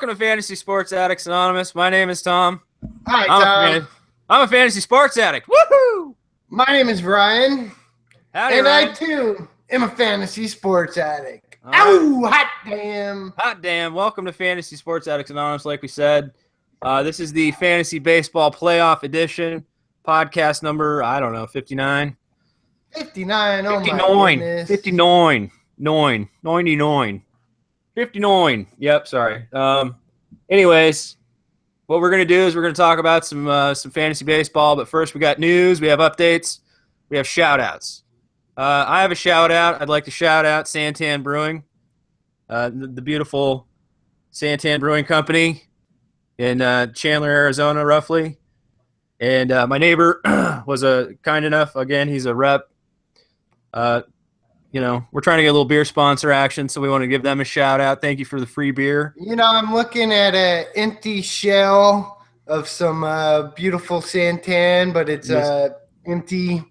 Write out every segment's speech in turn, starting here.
welcome to Fantasy Sports Addicts Anonymous. My name is Tom. Hi, Tom. I'm a fantasy sports addict. Woohoo! My name is Ryan. Howdy, and Ryan. I, too, am a fantasy sports addict. All right. Ow, hot damn. Hot damn. Welcome to Fantasy Sports Addicts Anonymous, like we said. This is the Fantasy Baseball Playoff Edition. Podcast number, 59. 59, oh 59. my goodness. 59. 99. 59. Yep, sorry. Anyways, what we're going to do is we're going to talk about some fantasy baseball, but first we got news, we have updates, we have shout-outs. I have a shout-out. I'd like to shout out Santan Brewing, the beautiful Santan Brewing Company in Chandler, Arizona, roughly. And my neighbor was kind enough, again, he's a rep. We're trying to get a little beer sponsor action, so we want to give them a shout-out. Thank you for the free beer. I'm looking at an empty shell of some beautiful Santan, but it's empty.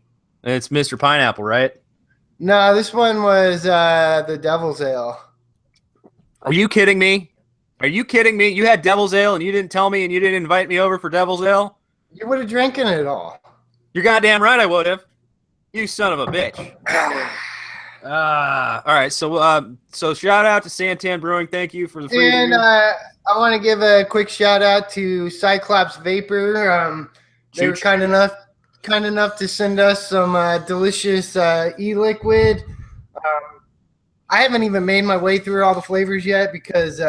It's Mr. Pineapple, right? No, this one was the Devil's Ale. Are you kidding me? Are you kidding me? You had Devil's Ale and you didn't tell me and you didn't invite me over for Devil's Ale? You would have drinking it all. You're goddamn right I would have. You son of a bitch. All right, so shout out to Santan Brewing. Thank you for the free And beer. I want to give a quick shout out to Cyclops Vapor. They were kind enough to send us some delicious e-liquid. I haven't even made my way through all the flavors yet because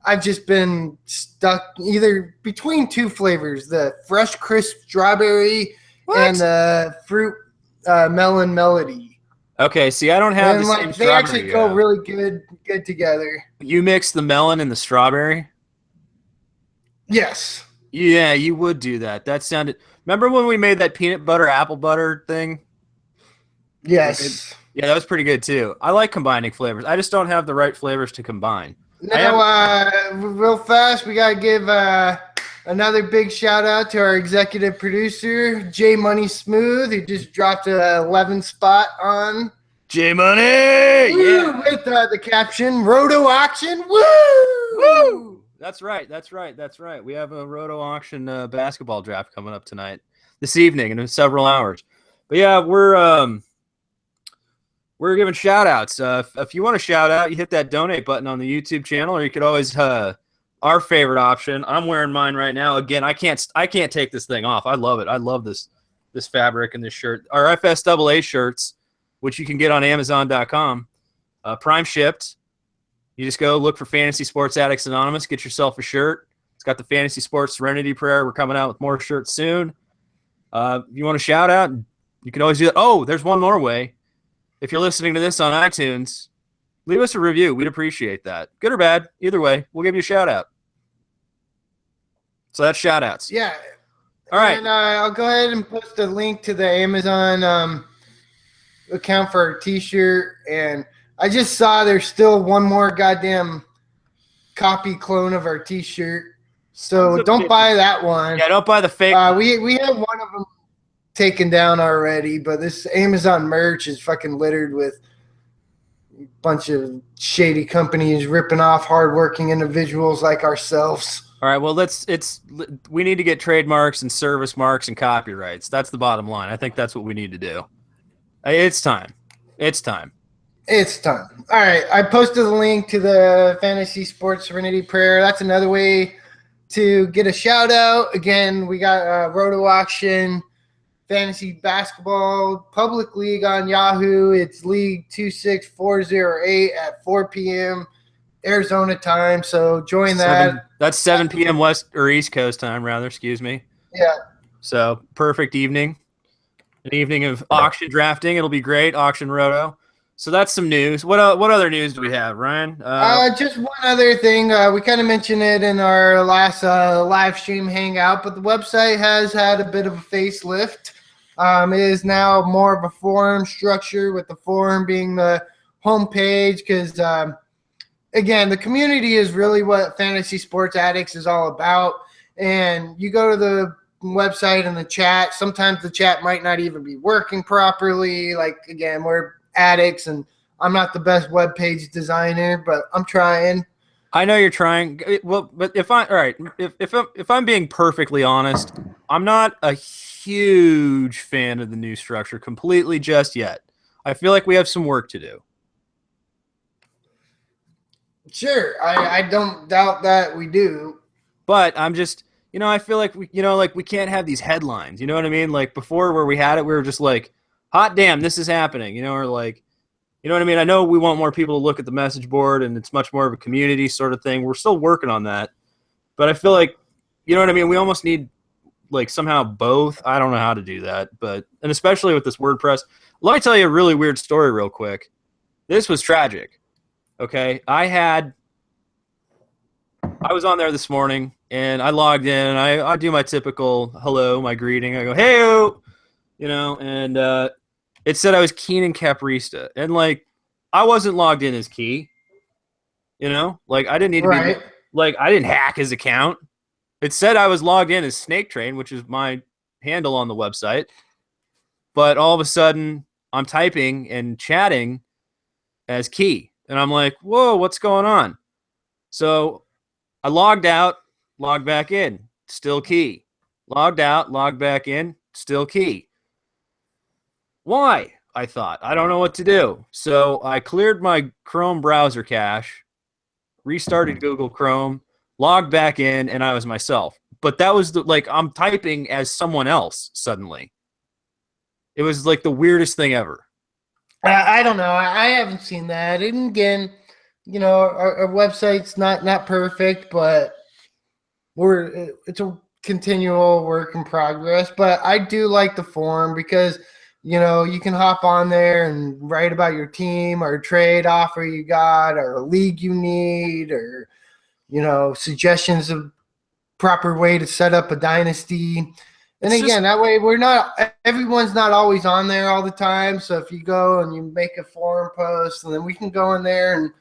I've just been stuck either between two flavors, the fresh crisp strawberry and the fruit melon melody. Okay, see, I don't have the same they strawberry. actually go really good together. You mix the melon and the strawberry? Yes. Yeah, you would do that. That sounded. Remember when we made that peanut butter apple butter thing? Yes. Yeah, that was pretty good too. I like combining flavors. I just don't have the right flavors to combine. Now, real fast, we gotta give another big shout out to our executive producer, J Money Smooth, who just dropped an 11 spot on J Money, yeah, with the caption "Roto Auction." Woo! Woo! That's right. We have a Roto Auction basketball draft coming up this evening, in several hours. But yeah, we're giving shout outs. If you want to shout out, you hit that donate button on the YouTube channel, or you could always our favorite option. I'm wearing mine right now. Again, I can't take this thing off. I love it. I love this fabric and this shirt. Our FSAA shirts, which you can get on Amazon.com, prime shipped. You just go look for Fantasy Sports Addicts Anonymous, get yourself a shirt. It's got the Fantasy Sports Serenity Prayer. We're coming out with more shirts soon. If you want to shout out, you can always do that. Oh, there's one more way. If you're listening to this on iTunes, leave us a review. We'd appreciate that. Good or bad, either way, we'll give you a shout out. So that's shout outs. Yeah. All right. And I'll go ahead and post a link to the Amazon account for our t-shirt. And I just saw there's still one more goddamn copy clone of our t-shirt. So don't buy that one. Yeah, don't buy the fake we have one of them taken down already, but this Amazon merch is fucking littered with a bunch of shady companies ripping off hardworking individuals like ourselves. All right, well, we need to get trademarks and service marks and copyrights. That's the bottom line. I think that's what we need to do. It's time. All right, I posted a link to the Fantasy Sports Serenity Prayer. That's another way to get a shout out. Again, we got Roto Auction, Fantasy Basketball, Public League on Yahoo. It's League 26408 at 4 p.m. Arizona time, so join that. That's 7 p.m. West or East Coast time, rather. Excuse me. Yeah. So perfect evening, an evening of auction drafting. It'll be great. Auction Roto. So that's some news. What other news do we have, Ryan? Just one other thing. We kind of mentioned it in our last live stream hangout, but the website has had a bit of a facelift. It is now more of a forum structure, with the forum being the homepage, because again, the community is really what Fantasy Sports Addicts is all about. And you go to the website and the chat, sometimes the chat might not even be working properly. Like, again, we're addicts, and I'm not the best web page designer, but I'm trying. I know you're trying. Well, but all right, if I'm being perfectly honest, I'm not a huge fan of the new structure completely just yet. I feel like we have some work to do. Sure, I don't doubt that we do. But I'm just, I feel like we can't have these headlines. You know what I mean? Like before, where we had it, we were just like, "Hot damn, this is happening," or like, you know what I mean? I know we want more people to look at the message board, and it's much more of a community sort of thing. We're still working on that, but I feel like, you know what I mean? We almost need like somehow both. I don't know how to do that, and especially with this WordPress. Let me tell you a really weird story real quick. This was tragic. Okay, I was on there this morning and I logged in and I do my typical hello, my greeting. I go, hey, and it said I was Keenan Caprista. And like, I wasn't logged in as Key, like I didn't need to Right. be, like, I didn't hack his account. It said I was logged in as Snake Train, which is my handle on the website. But all of a sudden, I'm typing and chatting as Key. And I'm like, whoa, what's going on? So I logged out, logged back in, still Key. Logged out, logged back in, still Key. Why? I thought. I don't know what to do. So I cleared my Chrome browser cache, restarted Google Chrome, logged back in, and I was myself. But that was like I'm typing as someone else suddenly. It was like the weirdest thing ever. I don't know. I haven't seen that. And again, our website's not perfect, but it's a continual work in progress. But I do like the forum because you can hop on there and write about your team or a trade offer you got or a league you need or suggestions of proper way to set up a dynasty. And again, that way everyone's not always on there all the time. So if you go and you make a forum post, and then we can go in there and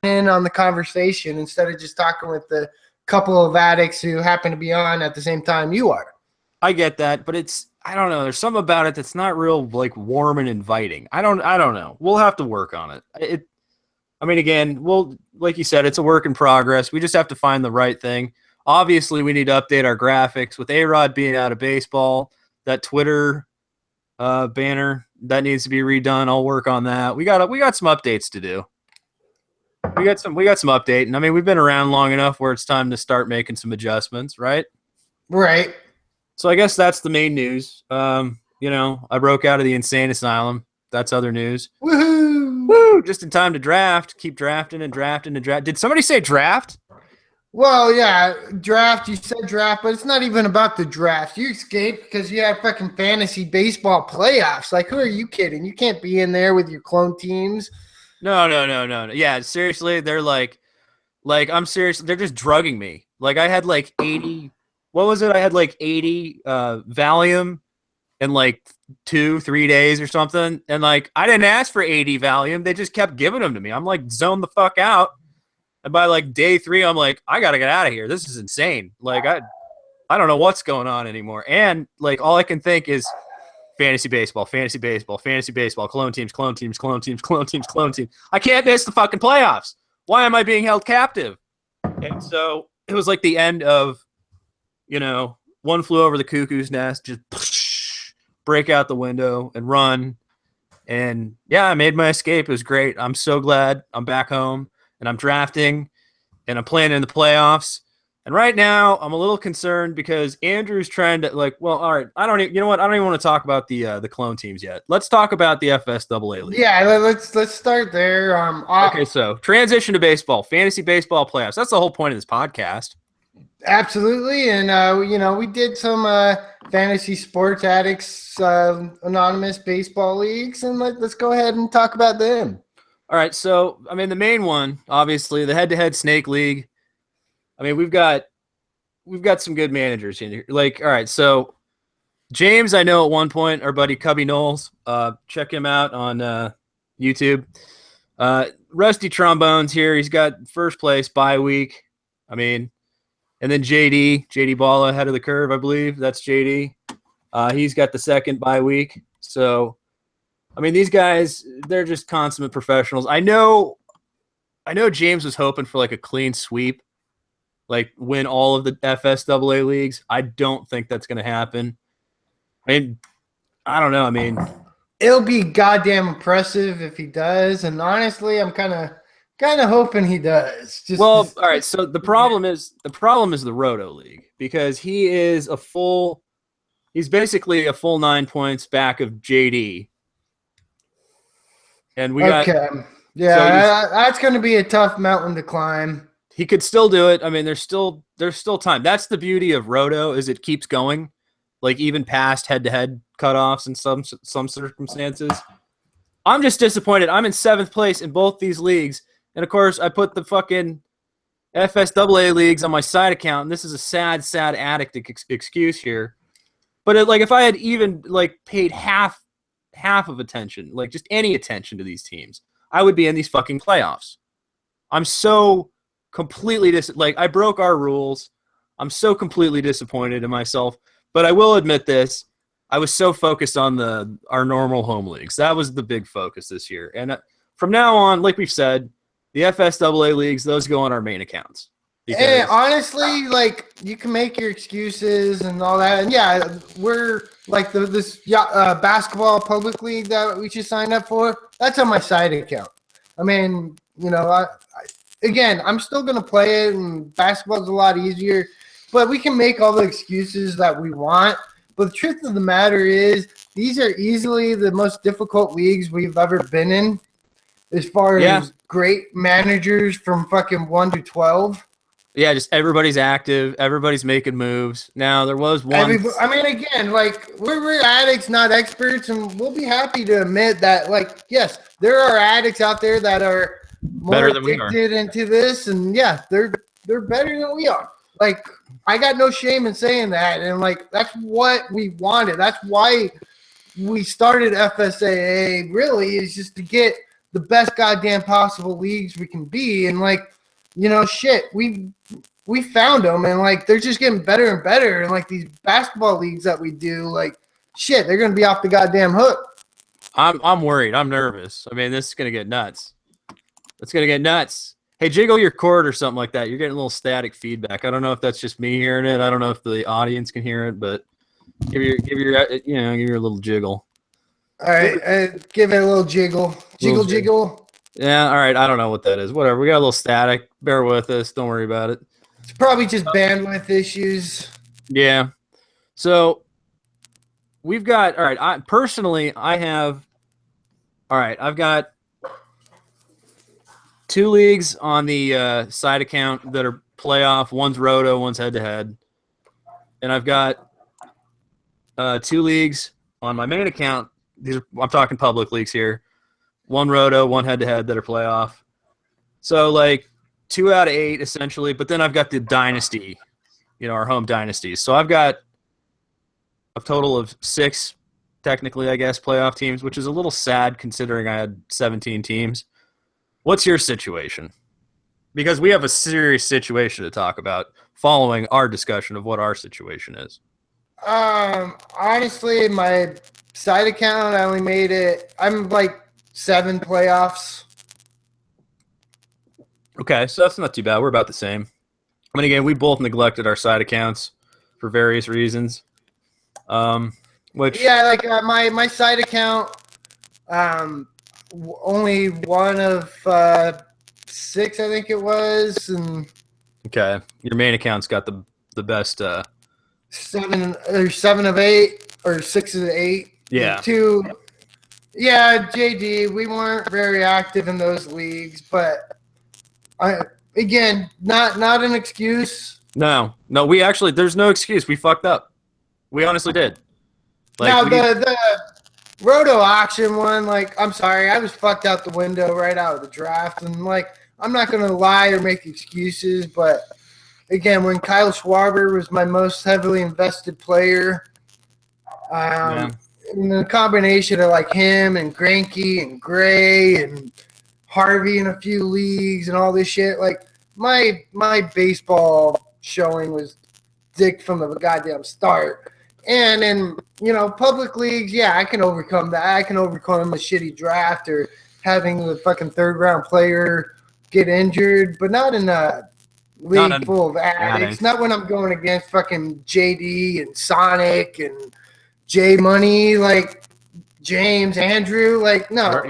in on the conversation instead of just talking with the couple of addicts who happen to be on at the same time you are. I get that, but I don't know. There's something about it that's not real like warm and inviting. I don't know. We'll have to work on it. I mean, again, like you said, it's a work in progress. We just have to find the right thing. Obviously, we need to update our graphics with A-Rod being out of baseball. That Twitter banner that needs to be redone. I'll work on that. We got some updates to do. We got some updating. I mean, we've been around long enough where it's time to start making some adjustments, right? Right. So I guess that's the main news. I broke out of the insane asylum. That's other news. Woohoo! Woo! Just in time to draft. Keep drafting and drafting and draft. Did somebody say draft? Well, yeah, draft. You said draft, but it's not even about the draft. You escaped because you have fucking fantasy baseball playoffs. Like, who are you kidding? You can't be in there with your clone teams. No. Yeah, seriously, they're like I'm serious. They're just drugging me. Like I had like 80. What was it? I had like 80 Valium in like 2-3 days or something. And like I didn't ask for 80 Valium. They just kept giving them to me. I'm like zoned the fuck out. And by like day 3, I'm like, I gotta get out of here. This is insane. Like I don't know what's going on anymore. And like all I can think is fantasy baseball, clone teams. I can't miss the fucking playoffs. Why am I being held captive? And so it was like the end of, One Flew Over the Cuckoo's Nest, just break out the window and run. And yeah, I made my escape. It was great. I'm so glad I'm back home and I'm drafting and I'm playing in the playoffs. And right now I'm a little concerned because Andrew's trying to all right, I don't even want to talk about the clone teams yet. Let's talk about the FSAA league. Yeah, let's start there. Okay, so transition to baseball, fantasy baseball playoffs. That's the whole point of this podcast. Absolutely. And we did some fantasy Sports Addicts Anonymous baseball leagues, and let's go ahead and talk about them. All right, so I mean the main one, obviously, the head-to-head Snake League. I mean, we've got some good managers in here. Like, all right, so James, I know at one point, our buddy Cubby Knowles, check him out on YouTube. Rusty Trombones here. He's got first place bye week. I mean, and then JD Balla ahead of the curve, I believe. That's JD. He's got the second bye week. So, I mean, these guys, they're just consummate professionals. I know I know James was hoping for like a clean sweep, like win all of the FSAA leagues. I don't think that's going to happen. I mean, I don't know. I mean, it'll be goddamn impressive if he does. And honestly, I'm kind of hoping he does. All right. So the problem is the Roto League, because he's basically a full 9 points back of JD. And we got that's going to be a tough mountain to climb. He could still do it. I mean, there's still time. That's the beauty of Roto, is it keeps going, like even past head-to-head cutoffs in some circumstances. I'm just disappointed. I'm in 7th place in both these leagues, and of course, I put the fucking FSAA leagues on my side account, and this is a sad addict excuse here. But if I had even like paid half of attention, like just any attention to these teams, I would be in these fucking playoffs. I'm so completely I broke our rules. I'm so completely disappointed in myself. But I will admit this: I was so focused on our normal home leagues. That was the big focus this year. And from now on, like we've said, the FSAA leagues, those go on our main accounts. And honestly, like, you can make your excuses and all that. And yeah, we're like this basketball public league that we should sign up for. That's on my side account. I mean, again, I'm still going to play it, and basketball's a lot easier. But we can make all the excuses that we want. But the truth of the matter is, these are easily the most difficult leagues we've ever been in, as far as great managers from fucking 1 to 12. Yeah, just everybody's active. Everybody's making moves. Now, there was one. Again, like, we're addicts, not experts, and we'll be happy to admit that, like, yes, there are addicts out there that are more addicted into this, and yeah, they're better than we are. Like, I got no shame in saying that, and like, that's what we wanted. That's why we started FSAA. Really, is just to get the best goddamn possible leagues we can be, and like, shit, we found them, and like, they're just getting better and better. And like, these basketball leagues that we do, like, shit, they're gonna be off the goddamn hook. I'm worried. I'm nervous. I mean, this is gonna get nuts. It's gonna get nuts. Hey, jiggle your cord or something like that. You're getting a little static feedback. I don't know if that's just me hearing it. I don't know if the audience can hear it, but give your a little jiggle. All right, give it a little jiggle. Jiggle. Yeah, all right. I don't know what that is. Whatever. We got a little static. Bear with us. Don't worry about it. It's probably just bandwidth issues. Yeah. So we've got, all right. I've got 2 leagues on the side account that are playoff. One's Roto, one's head-to-head. And I've got 2 leagues on my main account. I'm talking public leagues here. 1 Roto, 1 head-to-head that are playoff. So, like, 2 out of 8, essentially. But then I've got the dynasty, our home dynasties. So I've got a total of 6, technically, I guess, playoff teams, which is a little sad considering I had 17 teams. What's your situation? Because we have a serious situation to talk about following our discussion of what our situation is. Honestly, my side account, I only made it, I'm like 7 playoffs. Okay, so that's not too bad. We're about the same. I mean, again, we both neglected our side accounts for various reasons. My side account, only 1 of 6, I think it was, and okay, your main account's got the best. 7 of 8 or 6 of 8. Yeah. 2. Yeah, JD. We weren't very active in those leagues, but again, not an excuse. No. We actually, there's no excuse. We fucked up. We honestly did. Now the Roto auction one, like, I'm sorry, I was fucked out the window right out of the draft, and like, I'm not gonna lie or make excuses, but again, when Kyle Schwarber was my most heavily invested player, and the combination of like him and Greinke and Gray and Harvey in a few leagues and all this shit, like, my baseball showing was dick from the goddamn start. And in, public leagues, yeah, I can overcome that. I can overcome a shitty draft or having the fucking 3rd round player get injured, but not in a league full of addicts. addict. Not when I'm going against fucking JD and Sonic and J Money, like James, Andrew. Like, no.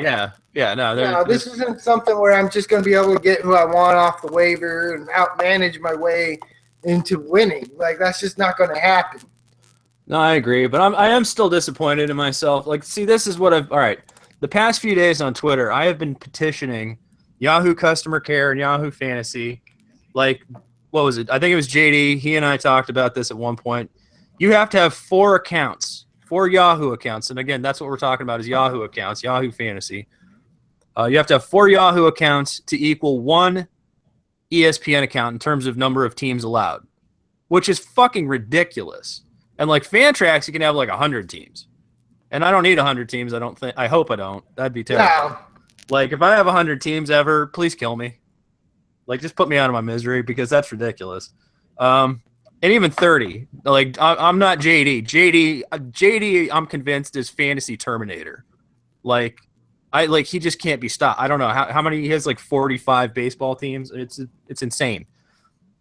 No, This isn't something where I'm just going to be able to get who I want off the waiver and outmanage my way into winning. Like, that's just not going to happen. No, I agree, but I am still disappointed in myself. Like, see, this is what all right. The past few days on Twitter, I have been petitioning Yahoo customer care and Yahoo Fantasy. Like, what was it? I think it was JD. He and I talked about this at one point. You have to have 4 accounts, 4 Yahoo accounts. And again, that's what we're talking about is Yahoo accounts, Yahoo Fantasy. You have to have 4 Yahoo accounts to equal 1 ESPN account in terms of number of teams allowed, which is fucking ridiculous. And like Fantrax, you can have like 100 teams. And I don't need 100 teams, I don't think. I hope I don't. That'd be terrible. No. Like, if I have 100 teams ever, please kill me. Like, just put me out of my misery because that's ridiculous. And even 30. Like, I'm not JD. JD, I'm convinced, is Fantasy Terminator. Like, he just can't be stopped. I don't know how many. He has like 45 baseball teams. It's insane.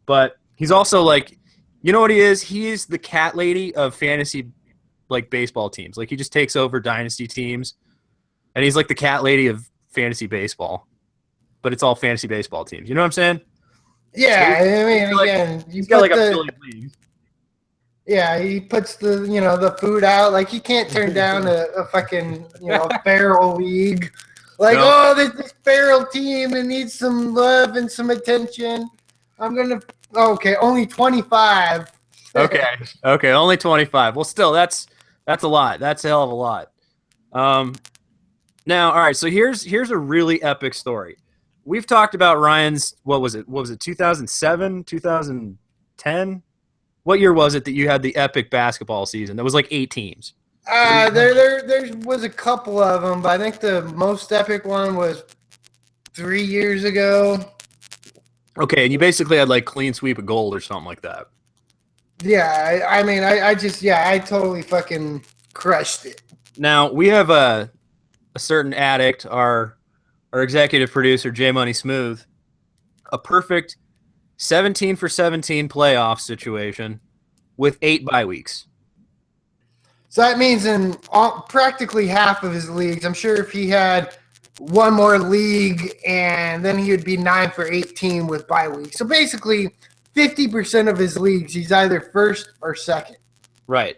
But he's also like, you know what he is? He is the cat lady of fantasy, like, baseball teams. Like, he just takes over dynasty teams, and he's like the cat lady of fantasy baseball. But it's all fantasy baseball teams. You know what I'm saying? Yeah, So I mean, like, again, he's got like a affiliate league. Yeah, he puts the food out. Like, he can't turn down a fucking feral league. Like, No. there's this feral team and needs some love and some attention. Okay, only 25. Okay, only 25. Well, still, that's a lot. That's a hell of a lot. Now, all right. So here's a really epic story. We've talked about Ryan's. What was it? 2007, 2010? What year was it that you had the epic basketball season? That was like 8 teams. There was a couple of them, but I think the most epic one was 3 years ago. Okay, and you basically had like clean sweep of gold or something like that. Yeah, I mean, I totally fucking crushed it. Now, we have a certain addict, our executive producer, J Money Smooth, a perfect 17 for 17 playoff situation with 8 bye weeks. So that means in practically half of his leagues, I'm sure if he had one more league, and then he would be 9 for 18 with bye weeks. So basically, 50% of his leagues, he's either first or second. Right.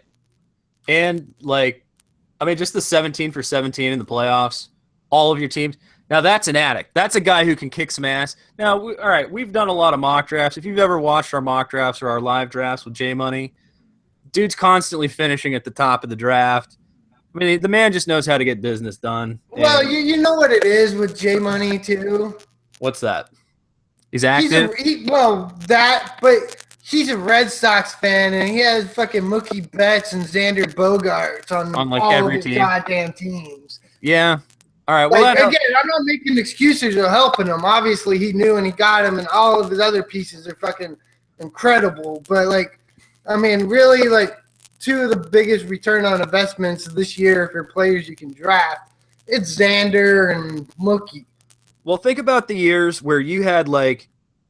And, like, I mean, just the 17 for 17 in the playoffs, all of your teams. Now, that's an addict. That's a guy who can kick some ass. Now, all right, we've done a lot of mock drafts. If you've ever watched our mock drafts or our live drafts with J Money, dude's constantly finishing at the top of the draft. I mean, the man just knows how to get business done. Well, you know what it is with J Money, too? What's that? He's active? But he's a Red Sox fan, and he has fucking Mookie Betts and Xander Bogaerts on like all every of his goddamn teams. Yeah. All right. Well, again, I'm not making excuses or helping him. Obviously, he knew and he got him, and all of his other pieces are fucking incredible. But, like, I mean, really, like, 2 of the biggest return on investments this year for players you can draft, it's Xander and Mookie. Well, think about the years where you had, like,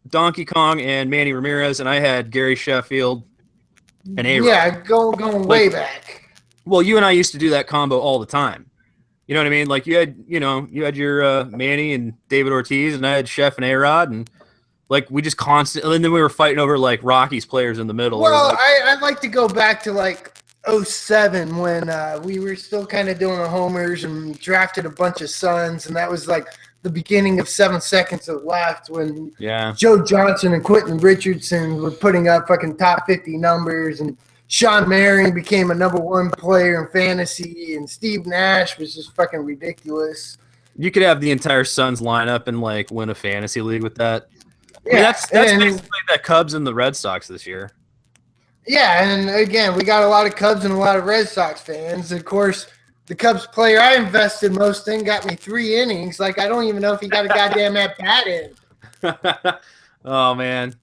Donkey Kong and Manny Ramirez, and I had Gary Sheffield and A-Rod. Yeah, going way back. Well, you and I used to do that combo all the time. You know what I mean? Like, you had your Manny and David Ortiz, and I had Chef and A-Rod, and, like, we just constantly – and then we were fighting over, like, Rockies players in the middle. Well, like, I'd like to go back to, like, 2007 when we were still kind of doing the homers and drafted a bunch of Suns, and that was, like, the beginning of 7 seconds of left when Joe Johnson and Quentin Richardson were putting up fucking top 50 numbers, and Sean Marion became a number 1 player in fantasy, and Steve Nash was just fucking ridiculous. You could have the entire Suns lineup and, like, win a fantasy league with that. Yeah, I mean, that's basically the Cubs and the Red Sox this year. Yeah, and again, we got a lot of Cubs and a lot of Red Sox fans. Of course, the Cubs player I invested most in got me 3 innings. Like, I don't even know if he got a goddamn at bat in. Oh, man.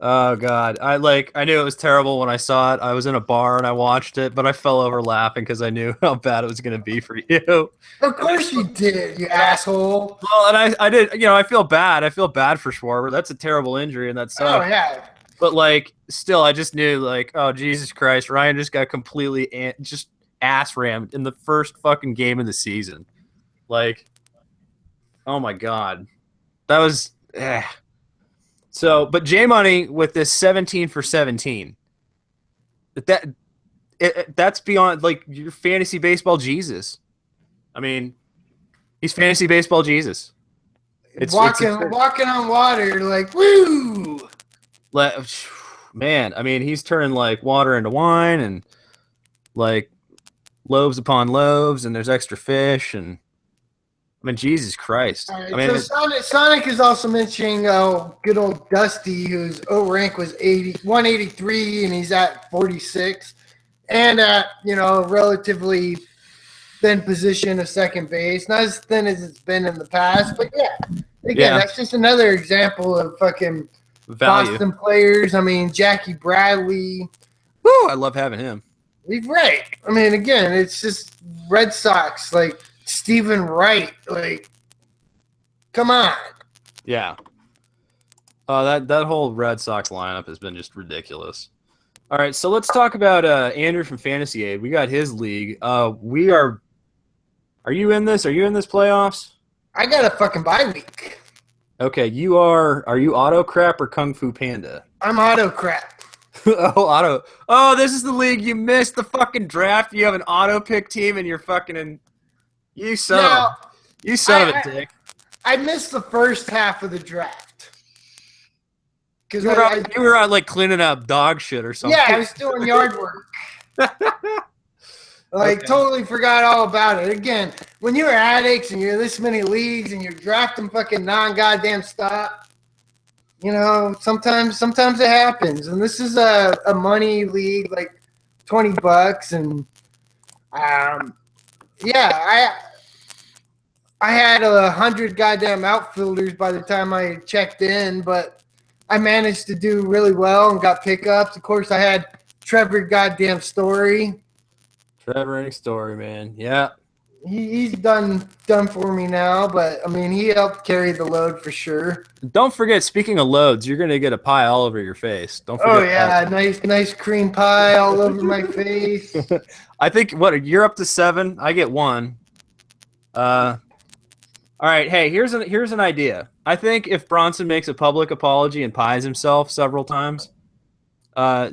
Oh God, I knew it was terrible when I saw it. I was in a bar and I watched it, but I fell over laughing because I knew how bad it was going to be for you. Of course you did, you asshole. Well, and I did. I feel bad. I feel bad for Schwarber. That's a terrible injury, and that Oh sucks. yeah. But still, I just knew oh Jesus Christ, Ryan just got completely just ass rammed in the first fucking game of the season. Oh my God, that was. So, but J Money with this 17 for 17. That's beyond your fantasy baseball Jesus. I mean, he's fantasy baseball Jesus. It's walking on water, woo. Man, I mean, he's turning water into wine and loaves upon loaves, and there's extra fish, and I mean, Jesus Christ. All right, I mean, so Sonic is also mentioning good old Dusty, whose O rank was 183, and he's at 46, and at a relatively thin position of second base, not as thin as it's been in the past, but again, that's just another example of fucking value. Boston players. I mean, Jackie Bradley. Woo, I love having him. Right. I mean, again, it's just Red Sox, Stephen Wright, come on. Yeah. That whole Red Sox lineup has been just ridiculous. All right, so let's talk about Andrew from Fantasy Aid. We got his league. Are you in this? Are you in this playoffs? I got a fucking bye week. Okay, are you Auto Crap or Kung Fu Panda? I'm Auto Crap. Oh, this is the league you missed the fucking draft. You have an auto pick team and you're fucking in. You son of a dick. I missed the first half of the draft. You were out cleaning up dog shit or something. Yeah, I was doing yard work. Totally forgot all about it. Again, when you're addicts and you're this many leagues and you're drafting fucking non-goddamn stuff, sometimes it happens. And this is a money league, $20, and I had 100 goddamn outfielders by the time I checked in, but I managed to do really well and got pickups. Of course, I had Trevor goddamn Story. Trevor Story, man. Yeah. He's done for me now, but I mean, he helped carry the load for sure. Don't forget, speaking of loads, you're gonna get a pie all over your face. Don't forget. Oh yeah, that. nice cream pie all over my face. I think you're up to 7. I get 1. All right. Hey, here's an idea. I think if Bronson makes a public apology and pies himself several times,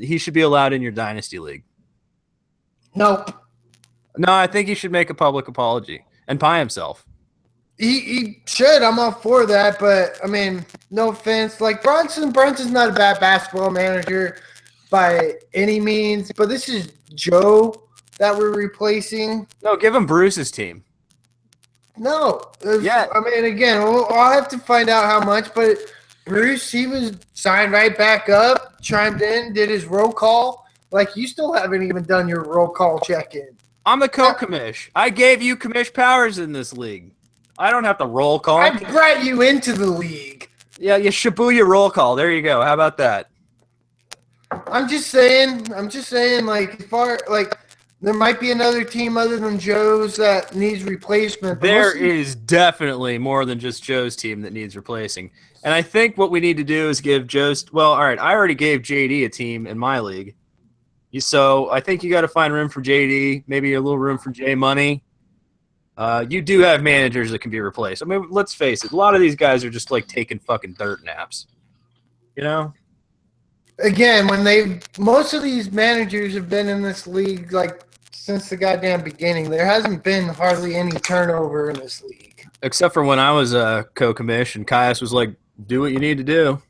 he should be allowed in your dynasty league. Nope. No, I think he should make a public apology and pie himself. He should. I'm all for that, but I mean, no offense. Bronson's not a bad basketball manager by any means, but this is Joe that we're replacing. No, give him Bruce's team. No. Yeah. I mean, again, I'll have to find out how much, but Bruce, he was signed right back up, chimed in, did his roll call. You still haven't even done your roll call check-in. I'm the co-commish. I gave you commish powers in this league. I don't have to roll call. I brought you into the league. Yeah, you Shibuya roll call. There you go. How about that? I'm just saying, there might be another team other than Joe's that needs replacement. There is definitely more than just Joe's team that needs replacing. And I think what we need to do is give Joe's – well, all right, I already gave JD a team in my league. So I think you got to find room for JD, maybe a little room for J Money. You do have managers that can be replaced. I mean, let's face it. A lot of these guys are just taking fucking dirt naps. Again, most of these managers have been in this league since the goddamn beginning. There hasn't been hardly any turnover in this league. Except for when I was a co-commish and Caius was like, do what you need to do.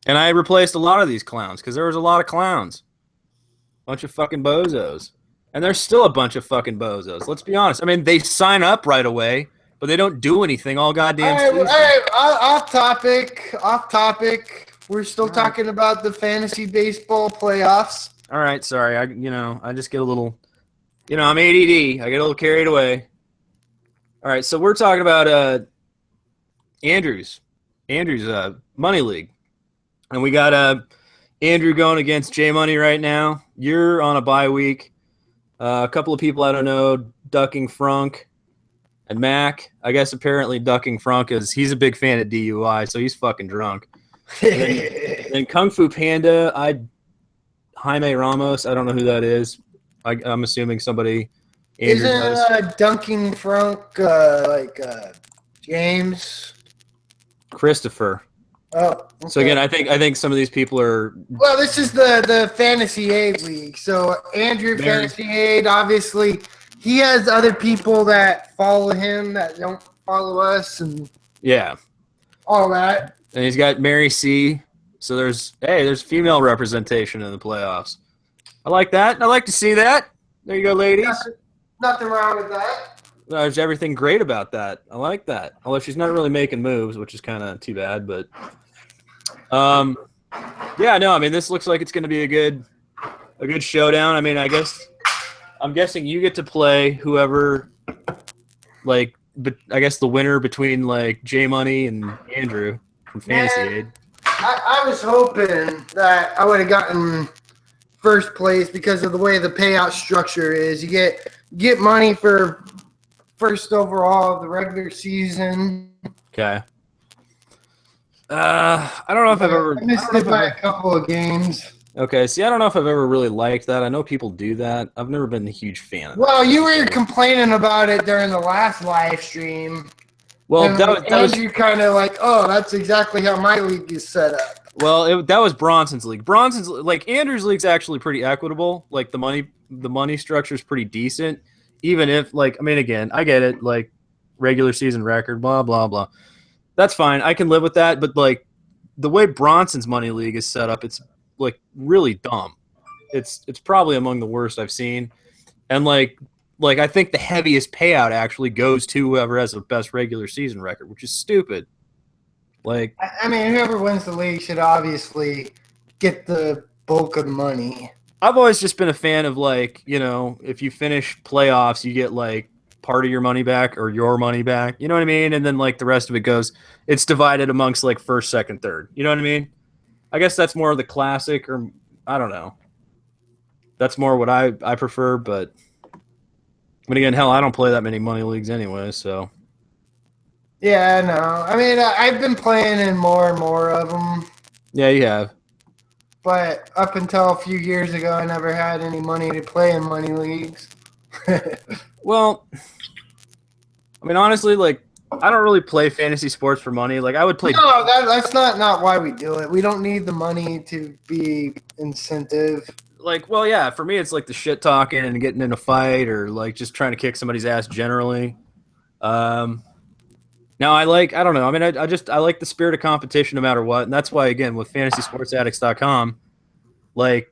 And I replaced a lot of these clowns because there was a lot of clowns. Bunch of fucking bozos. And there's still a bunch of fucking bozos. Let's be honest. I mean, they sign up right away, but they don't do anything all goddamn season. All right, off topic. We're still talking about the fantasy baseball playoffs. All right, sorry. I just get a little, I'm ADD. I get a little carried away. All right, so we're talking about Andrew's money league. And we got Andrew going against J Money right now. You're on a bye week. A couple of people I don't know ducking Frunk and Mac. I guess apparently ducking Frunk is he's a big fan of DUI, so he's fucking drunk. Then Kung Fu Panda, Jaime Ramos. I don't know who that is. I'm assuming somebody. Andrew knows. Isn't Dunking Frunk James? Christopher. Oh, okay. So again, I think some of these people are. Well, this is the Fantasy Aid League. So Andrew Fantasy Aid, obviously, he has other people that follow him that don't follow us, and all that. And he's got Mary C. So there's female representation in the playoffs. I like that. I like to see that. There you go, ladies. Nothing wrong with that. There's everything great about that. I like that. Although she's not really making moves, which is kind of too bad. But, this looks like it's going to be a good showdown. I mean, I'm guessing you get to play whoever, but I guess the winner between like J Money and Andrew from Fantasy Aid. I was hoping that I would have gotten first place because of the way the payout structure is. You get money for first overall of the regular season. Okay. I don't know if I've ever missed it by a couple of games. Okay, see, I don't know if I've ever really liked that. I know people do that. I've never been a huge fan of that. Well, you were complaining about it during the last live stream. Well, that was kind of like, oh, that's exactly how my league is set up. Well, that was Bronson's league. Andrew's league's actually pretty equitable. Like the money structure is pretty decent. Even if again, I get it. Like regular season record, blah blah blah. That's fine. I can live with that. But like the way Bronson's money league is set up, it's like really dumb. It's probably among the worst I've seen. And like I think the heaviest payout actually goes to whoever has the best regular season record, which is stupid. Like, I mean, whoever wins the league should obviously get the bulk of the money. I've always just been a fan of if you finish playoffs, you get like part of your money back or your money back. You know what I mean? And then like the rest of it it's divided amongst like first, second, third. You know what I mean? I guess that's more of the classic, or I don't know. That's more what I prefer, but again, hell, I don't play that many money leagues anyway, so. Yeah, no. I mean, I've been playing in more and more of them. Yeah, you have. But up until a few years ago, I never had any money to play in money leagues. Well, I mean, honestly, like, I don't really play fantasy sports for money. Like, I would play. No, that's not why we do it. We don't need the money to be incentive. Like, well, yeah, for me, it's like the shit talking and getting in a fight or like just trying to kick somebody's ass generally. Now I don't know. I mean, I like the spirit of competition no matter what. And that's why, again, with fantasysportsaddicts.com, like,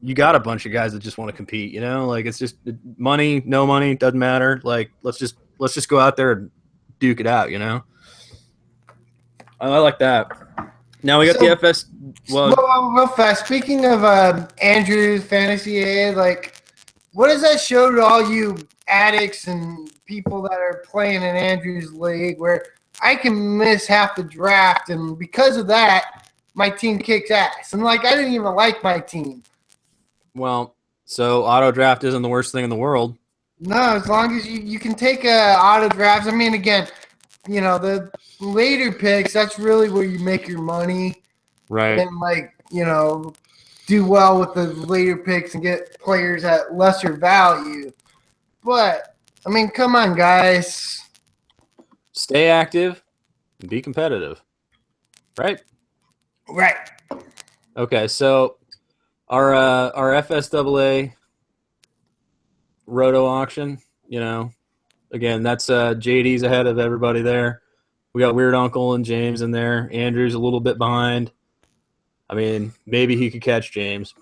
you got a bunch of guys that just want to compete, you know? Like, it's just money, no money, doesn't matter. Like, let's just go out there and duke it out, you know? I like that. Now we got the FS. Well, real fast. Speaking of Andrew's Fantasy Aid, like, what does that show to all you addicts and people that are playing in Andrew's league where I can miss half the draft, and because of that, my team kicks ass. And, like, I didn't even like my team. Well, so auto draft isn't the worst thing in the world. No, as long as you can take auto drafts. I mean, again, you know, the later picks, that's really where you make your money. Right. And, like, you know, do well with the later picks and get players at lesser value. But, I mean, come on, guys. Stay active and be competitive. Right? Right. Okay, so our FSAA Roto auction, you know, again, that's JD's ahead of everybody there. We got Weird Uncle and James in there. Andrew's a little bit behind. I mean, maybe he could catch James.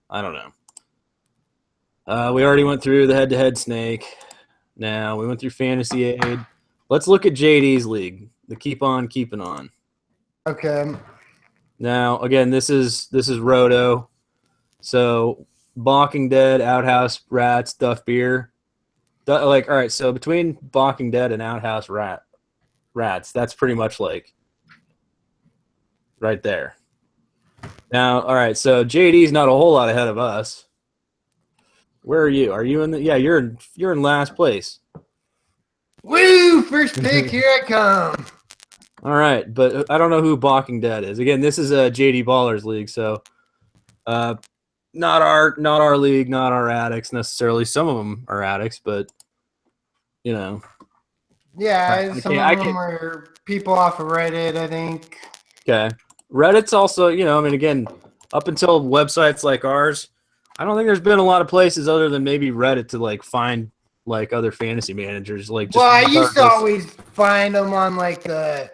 I don't know. We already went through the head-to-head snake. Now we went through Fantasy Aid. Let's look at JD's league, the Keep On Keeping On. Okay. Now, again, this is Roto. So, Balking Dead, Outhouse Rats, Duff Beer. All right, so between Balking Dead and Outhouse Rats, that's pretty much like right there. Now, all right. So JD's not a whole lot ahead of us. Where are you? Are you in the? Yeah, you're in last place. Woo! First pick, here I come. All right, but I don't know who Balking Dead is. Again, this is a JD Ballers league, so not our league, not our addicts necessarily. Some of them are addicts, but you know, Yeah, I some can't. of them are people off of Reddit, I think. Okay, Reddit's also, I mean, again, up until websites like ours, I don't think there's been a lot of places other than maybe Reddit to like find like other fantasy managers, like just Well, I used to regardless. always find them on like the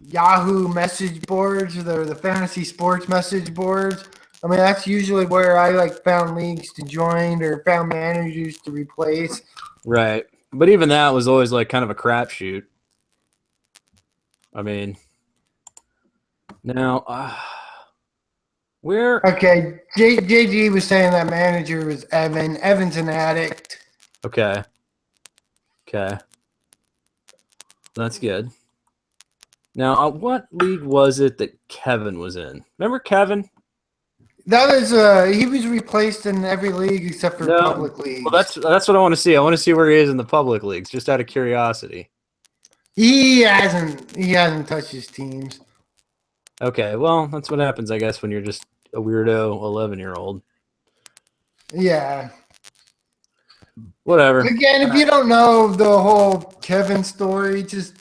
Yahoo message boards or the fantasy sports message boards. I mean, that's usually where I like found leagues to join or found managers to replace. Right, but even that was always like kind of a crapshoot. I mean, now where? Okay, JG was saying that manager was Evan. Evan's an addict. Okay, okay, that's good. Now, what league was it that Kevin was in? Remember Kevin? That was he was replaced in every league except for No. public leagues. Well, that's what I want to see. I want to see where he is in the public leagues, just out of curiosity. He hasn't touched his teams. Okay, well, that's what happens, I guess, when you're just a weirdo 11-year-old. Yeah. Whatever. Again, if you don't know the whole Kevin story, just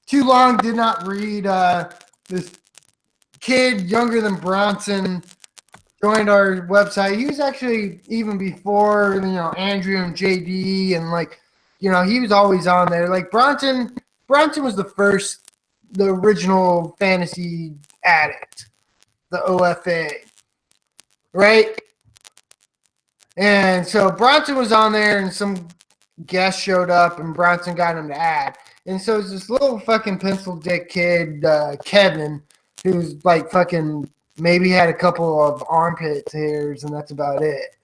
too long did not read. This kid younger than Bronson joined our website. He was actually even before Andrew and JD, and he was always on there. Like Bronson was the original fantasy addict, the OFA, right? And so Bronson was on there, and some guest showed up, and Bronson got him to add. And so it's this little fucking pencil dick kid, Kevin, who's like fucking maybe had a couple of armpit hairs, and that's about it.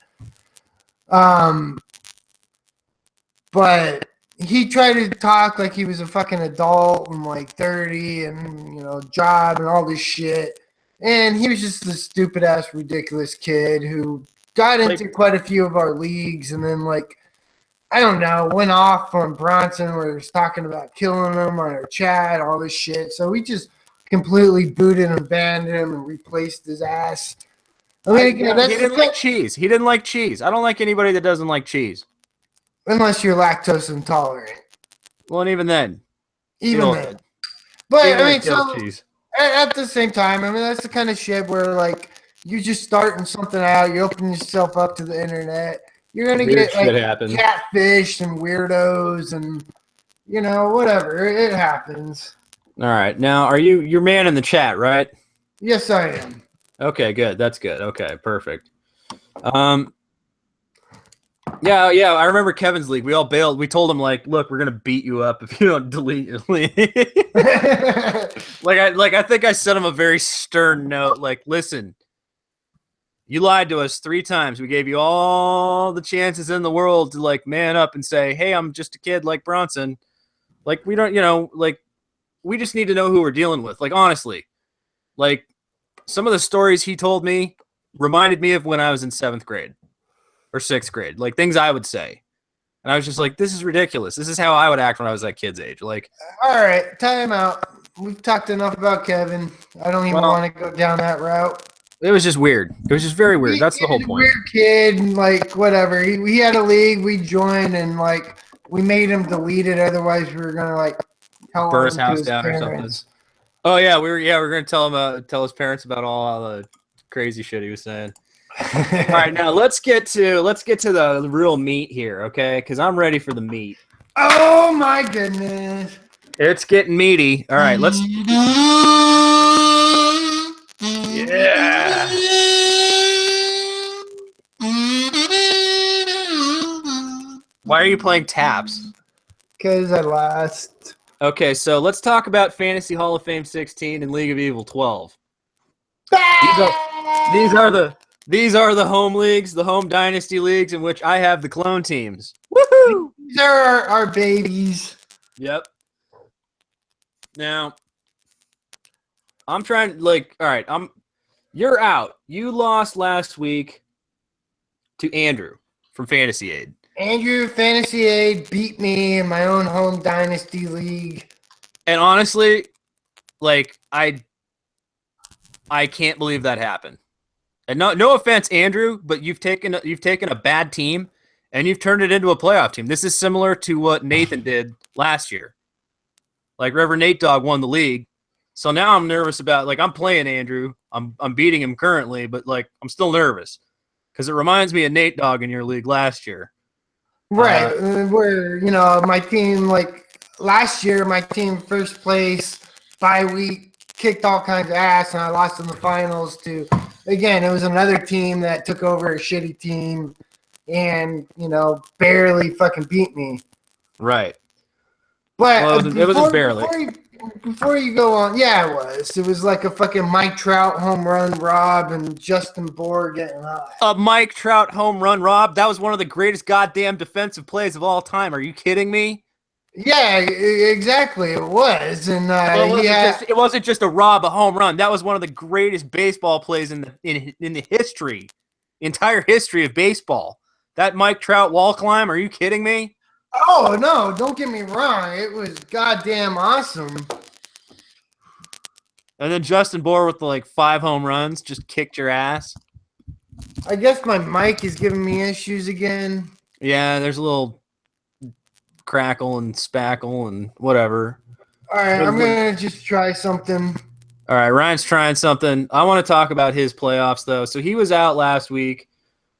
But he tried to talk like he was a fucking adult and like 30 and, job and all this shit. And he was just this stupid ass, ridiculous kid who got into quite a few of our leagues, and then I don't know, went off on Bronson where he was talking about killing him on our chat, all this shit. So we just completely booted and banned him and replaced his ass. I mean, he didn't like cheese. He didn't like cheese. I don't like anybody that doesn't like cheese. Unless you're lactose intolerant. Well, and even then. Even then. But, even I mean, so cheese. at the same time, I mean, that's the kind of shit where, you're just starting something out. You open yourself up to the internet. You're going to get, catfish and weirdos and, whatever. It happens. All right. Now, you're man in the chat, right? Yes, I am. Okay, good. That's good. Okay, perfect. Yeah, I remember Kevin's league. We all bailed. We told him, look, we're going to beat you up if you don't delete your league. I think I sent him a very stern note. Listen, you lied to us 3 times. We gave you all the chances in the world to man up and say, hey, I'm just a kid like Bronson. We don't, we just need to know who we're dealing with. Honestly, some of the stories he told me reminded me of when I was in 7th grade or 6th grade, things I would say. And I was just like, this is ridiculous. This is how I would act when I was that kid's age. All right, time out. We've talked enough about Kevin. I don't even want to go down that route. It was just weird. It was just very weird. That's the whole point. Weird kid, whatever. We had a league, we joined, and we made him delete it. Otherwise, we were gonna burn his house down or something. Oh yeah, we were gonna tell his parents about all the crazy shit he was saying. All right, now let's get to the real meat here, okay? Because I'm ready for the meat. Oh my goodness! It's getting meaty. All right, let's. Yeah. Why are you playing taps? Because I lost. Okay, so let's talk about Fantasy Hall of Fame 16 and League of Evil 12. These are the home leagues, the home dynasty leagues in which I have the clone teams. Woohoo! These are our babies. Yep. Now, I'm trying all right, You're out. You lost last week to Andrew from Fantasy Aid. Andrew Fantasy Aid beat me in my own home dynasty league. And honestly, like I can't believe that happened. And no offense, Andrew, but you've taken a bad team and you've turned it into a playoff team. This is similar to what Nathan did last year. Like Reverend Nate Dogg won the league. So now I'm nervous about, like, I'm playing Andrew. I'm beating him currently, but like I'm still nervous because it reminds me of Nate Dogg in your league last year. Right. Where, my team, like last year, my team first place, bye week, kicked all kinds of ass, and I lost in the finals to, again, it was another team that took over a shitty team and, barely fucking beat me. Right. But well, it was barely. Before you go on, yeah, it was. It was like a fucking Mike Trout home run rob and Justin Bohr getting hot. A Mike Trout home run rob? That was one of the greatest goddamn defensive plays of all time. Are you kidding me? Yeah, exactly. It was, and it wasn't just a rob, a home run. That was one of the greatest baseball plays in the history, entire history of baseball. That Mike Trout wall climb. Are you kidding me? Oh no! Don't get me wrong. It was goddamn awesome. And then Justin Bohr with like 5 home runs just kicked your ass. I guess my mic is giving me issues again. Yeah, there's a little crackle and spackle and whatever. All right, I'm going to just try something. All right, Ryan's trying something. I want to talk about his playoffs, though. So he was out last week.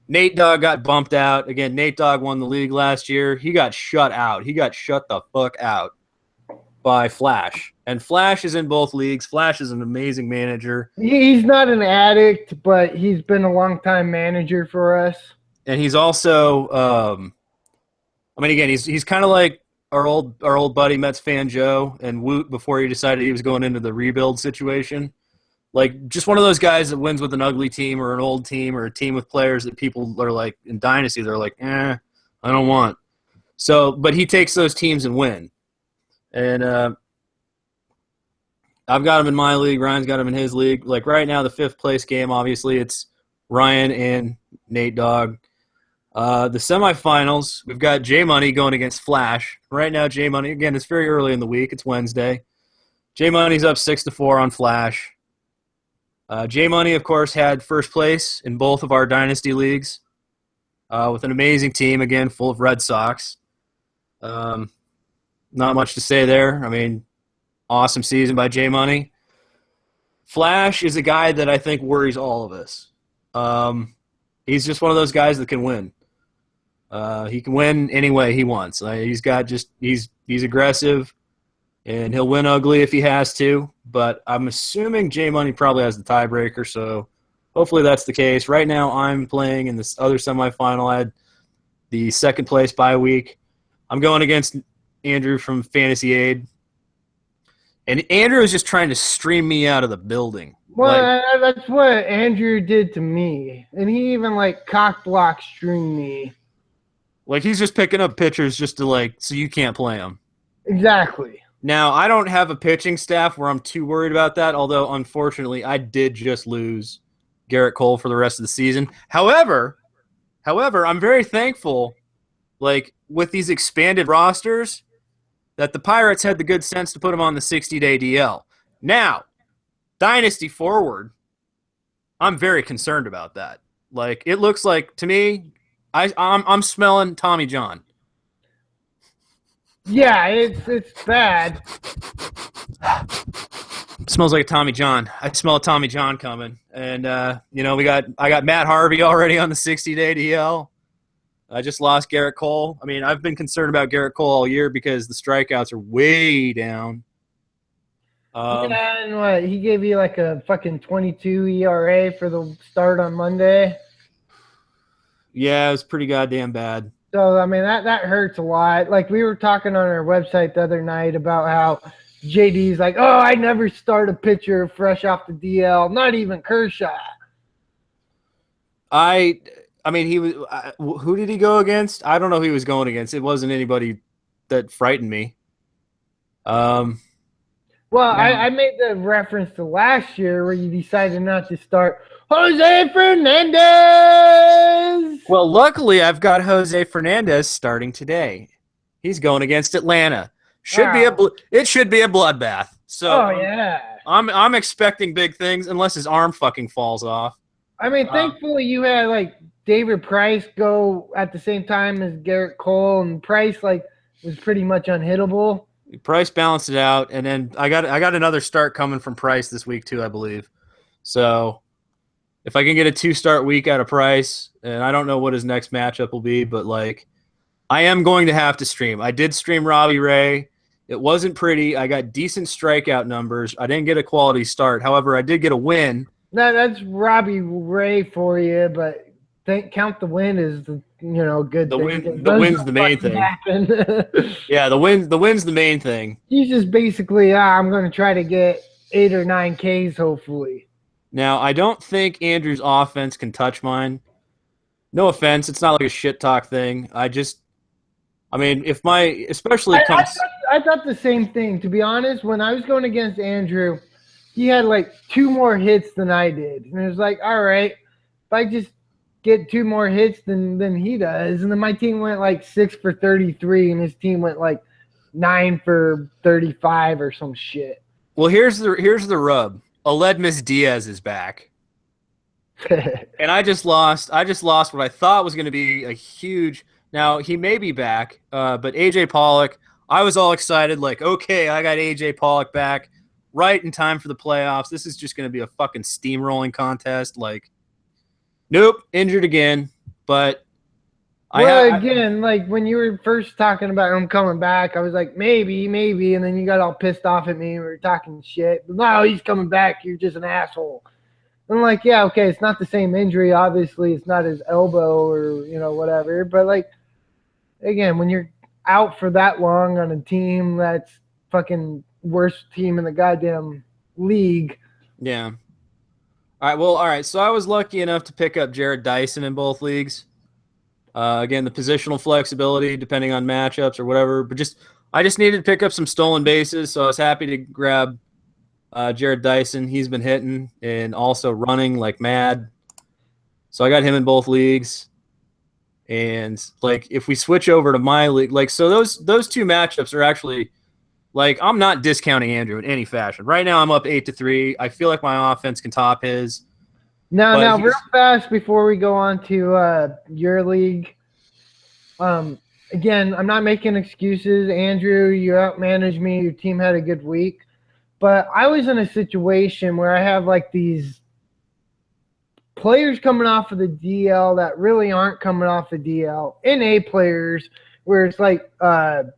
Nate Dogg got bumped out. Again, Nate Dogg won the league last year. He got shut out. He got shut the fuck out by Flash. And Flash is in both leagues. Flash is an amazing manager. He's not an addict, but he's been a long-time manager for us. And he's also, again, he's kind of like our old buddy Mets fan Joe and Woot before he decided he was going into the rebuild situation. Like, just one of those guys that wins with an ugly team or an old team or a team with players that people are like, in Dynasty, they're like, I don't want. So, but he takes those teams and win. And I've got him in my league. Ryan's got him in his league. Like, right now, the 5th place game, obviously, it's Ryan and Nate Dogg. The semifinals, we've got J Money going against Flash. Right now, J Money, again, it's very early in the week. It's Wednesday. J Money's up 6-4 on Flash. J Money, of course, had first place in both of our dynasty leagues with an amazing team, again, full of Red Sox. Not much to say there. I mean, awesome season by J Money. Flash is a guy that I think worries all of us. He's just one of those guys that can win. He can win any way he wants. He's aggressive, and he'll win ugly if he has to. But I'm assuming J Money probably has the tiebreaker, so hopefully that's the case. Right now, I'm playing in this other semifinal. I had the 2nd place bye week. I'm going against Andrew from Fantasy Aid, and Andrew is just trying to stream me out of the building. Well, that's what Andrew did to me, and he even cock block streamed me. Like, he's just picking up pitchers just to so you can't play them. Exactly. Now, I don't have a pitching staff where I'm too worried about that, although, unfortunately, I did just lose Garrett Cole for the rest of the season. However, I'm very thankful, with these expanded rosters, that the Pirates had the good sense to put him on the 60-day DL. Now, Dynasty forward, I'm very concerned about that. It looks like, to me, I'm smelling Tommy John. Yeah, it's bad. Smells like a Tommy John. I smell a Tommy John coming. And I got Matt Harvey already on the 60-day DL. I just lost Garrett Cole. I mean, I've been concerned about Garrett Cole all year because the strikeouts are way down. And what, he gave you a fucking 22 ERA for the start on Monday? Yeah, it was pretty goddamn bad. So, I mean, that hurts a lot. We were talking on our website the other night about how JD's I never start a pitcher fresh off the DL, not even Kershaw. I mean, he was. Who did he go against? I don't know who he was going against. It wasn't anybody that frightened me. Well, Now, I made the reference to last year where you decided not to start Jose Fernandez. well, luckily I've got Jose Fernandez starting today. He's going against Atlanta. Ah, It should be a bloodbath. So oh yeah. I'm expecting big things unless his arm fucking falls off. I mean, Um, thankfully you had like David Price go at the same time as Garrett Cole, and Price like was pretty much unhittable. Price balanced it out, and then I got another start coming from Price this week too, I believe. So if I can get a 2-start week out of Price, and I don't know what his next matchup will be, but like I am going to have to stream. I did stream Robbie Ray. It wasn't pretty. I got decent strikeout numbers. I didn't get a quality start. However, I did get a win. That's Robbie Ray for you, but count the win as the good thing. The win's the main thing. Yeah, the win's the main thing. He's just basically, I'm going to try to get 8 or 9 Ks, hopefully. Now, I don't think Andrew's offense can touch mine. No offense, it's not like a shit talk thing. Especially I thought the same thing. To be honest, when I was going against Andrew, he had like 2 more hits than I did. And it was like, all right, if I just get 2 more hits than he does. And then my team went like 6 for 33, and his team went like 9 for 35 or some shit. Well, here's the rub. Aledmus Diaz is back. And I just lost what I thought was going to be a huge. Now, he may be back, but AJ Pollock, I was all excited, like, okay, I got AJ Pollock back right in time for the playoffs. This is just going to be a fucking steamrolling contest. Like, nope, injured again. But again, like when you were first talking about him coming back, I was like, maybe, and then you got all pissed off at me. We were talking shit. No, he's coming back. You're just an asshole. I'm like, yeah, okay, it's not the same injury. Obviously, it's not his elbow or whatever. But like, again, when you're out for that long on a team that's fucking worst team in the goddamn league. Yeah. All right. So I was lucky enough to pick up Jared Dyson in both leagues. Again, the positional flexibility, depending on matchups or whatever. But I just needed to pick up some stolen bases, so I was happy to grab Jared Dyson. He's been hitting and also running like mad. So I got him in both leagues. And like if we switch over to my league, like so those 2 matchups are actually like I'm not discounting Andrew in any fashion. Right now I'm up 8-3. I feel like my offense can top his. Now, real fast before we go on to your league. Again, I'm not making excuses. Andrew, you outmanaged me. Your team had a good week. But I was in a situation where I have like these players coming off of the DL that really aren't coming off the DL. NA players where it's like, De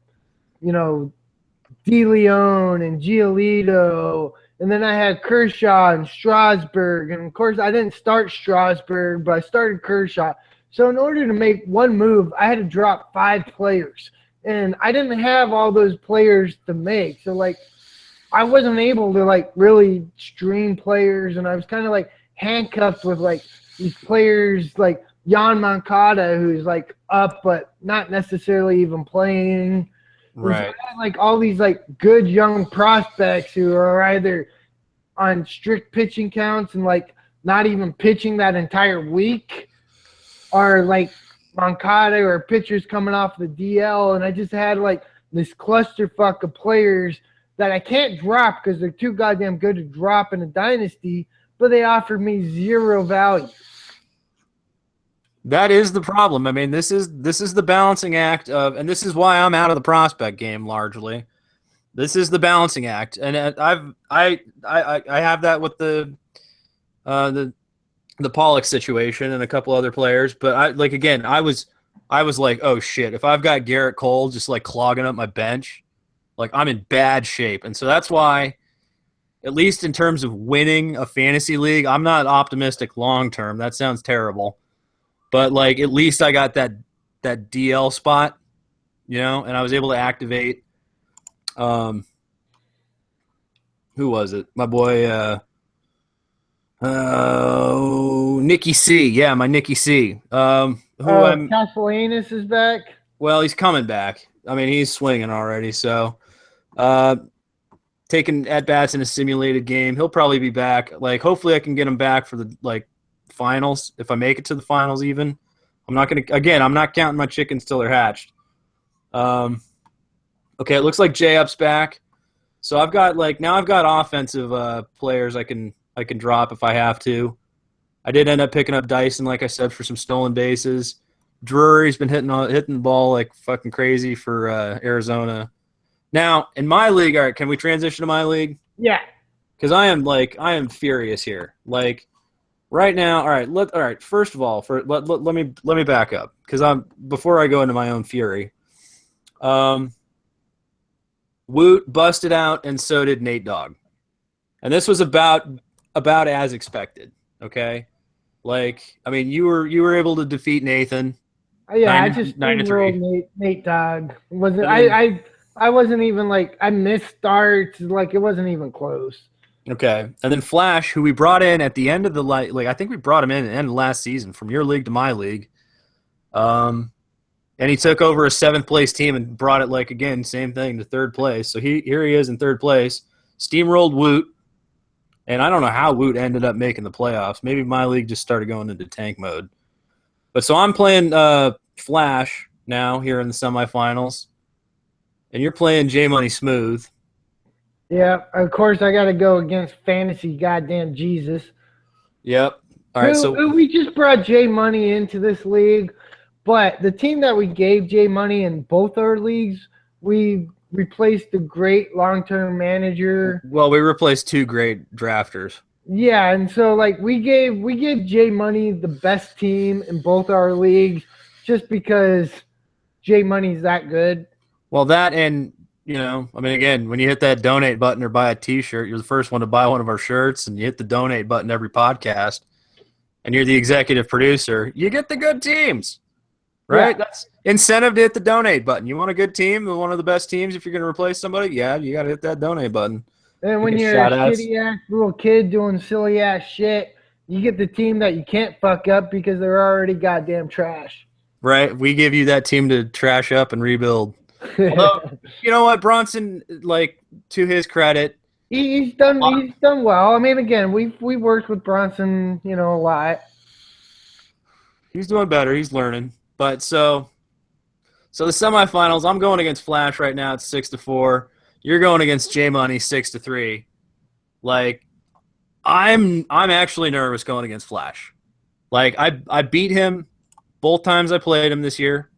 Leon and Giolito. And then I had Kershaw and Strasburg. And, of course, I didn't start Strasburg, but I started Kershaw. So in order to make one move, I had to drop 5 players. And I didn't have all those players to make. So, like, I wasn't able to, like, really stream players. And I was kind of, like, handcuffed with, like, these players like Jan Moncada, who's, like, up but not necessarily even playing. Right. Had, like all these like good young prospects who are either on strict pitching counts and like not even pitching that entire week, or like Moncada or pitchers coming off the DL, and I just had like this clusterfuck of players that I can't drop because they're too goddamn good to drop in a dynasty, but they offered me 0 value. That is the problem. I mean, this is the balancing act of, and this is why I'm out of the prospect game largely. This is the balancing act, and I have that with the Pollock situation and a couple other players. But I was like, oh shit, if I've got Garrett Cole just like clogging up my bench, like I'm in bad shape, and so that's why, at least in terms of winning a fantasy league, I'm not optimistic long term. That sounds terrible. But, like, at least I got that DL spot, and I was able to activate who was it? My boy Nicky C. Yeah, my Nicky C. Castellanos is back? Well, he's coming back. I mean, he's swinging already, so taking at bats in a simulated game. He'll probably be back. Like, hopefully I can get him back for the finals if I make it to the finals. Even I'm not counting my chickens till they're hatched. Okay, it looks like J-Up's back. So I've got offensive players I can drop if I have to. I did end up picking up Dyson, like I said, for some stolen bases. Drury's been hitting the ball like fucking crazy for Arizona. Now in my league, all right, can we transition to my league? Yeah. Because I am furious here. Like right now, all right. First of all, let me back up because before I go into my own fury. Woot busted out, and so did Nate Dogg. And this was about as expected, okay? Like, I mean, you were able to defeat Nathan. Yeah, I just 9-3. Nate Dogg. I wasn't even like I missed starts, like it wasn't even close. Okay. And then Flash, who we brought in at the end of the I think we brought him in at the end of last season from your league to my league. And he took over a 7th place team and brought it again, same thing, to 3rd place. So here he is in 3rd place. Steamrolled Woot. And I don't know how Woot ended up making the playoffs. Maybe my league just started going into tank mode. But so I'm playing Flash now here in the semifinals. And you're playing J Money Smooth. Yeah, of course I got to go against Fantasy Goddamn Jesus. Yep. All right, so we just brought J Money into this league. But the team that we gave J Money in both our leagues, we replaced the great long-term manager. Well, we replaced 2 great drafters. Yeah, and so we gave J Money the best team in both our leagues just because J Money's that good. Well, that and I mean, again, when you hit that donate button or buy a T-shirt, you're the first one to buy one of our shirts, and you hit the donate button every podcast, and you're the executive producer. You get the good teams. Right? Yeah. That's incentive to hit the donate button. You want a good team, one of the best teams if you're going to replace somebody? Yeah, you got to hit that donate button. And when you're a shitty-ass little kid doing silly-ass shit, you get the team that you can't fuck up because they're already goddamn trash. Right. We give you that team to trash up and rebuild. Although, you know what? Bronson, to his credit, he's done well. I mean, again, we worked with Bronson, a lot. He's doing better. He's learning. But so the semifinals, I'm going against Flash right now. It's 6-4. You're going against J Money 6-3. I'm actually nervous going against Flash. I beat him both times I played him this year.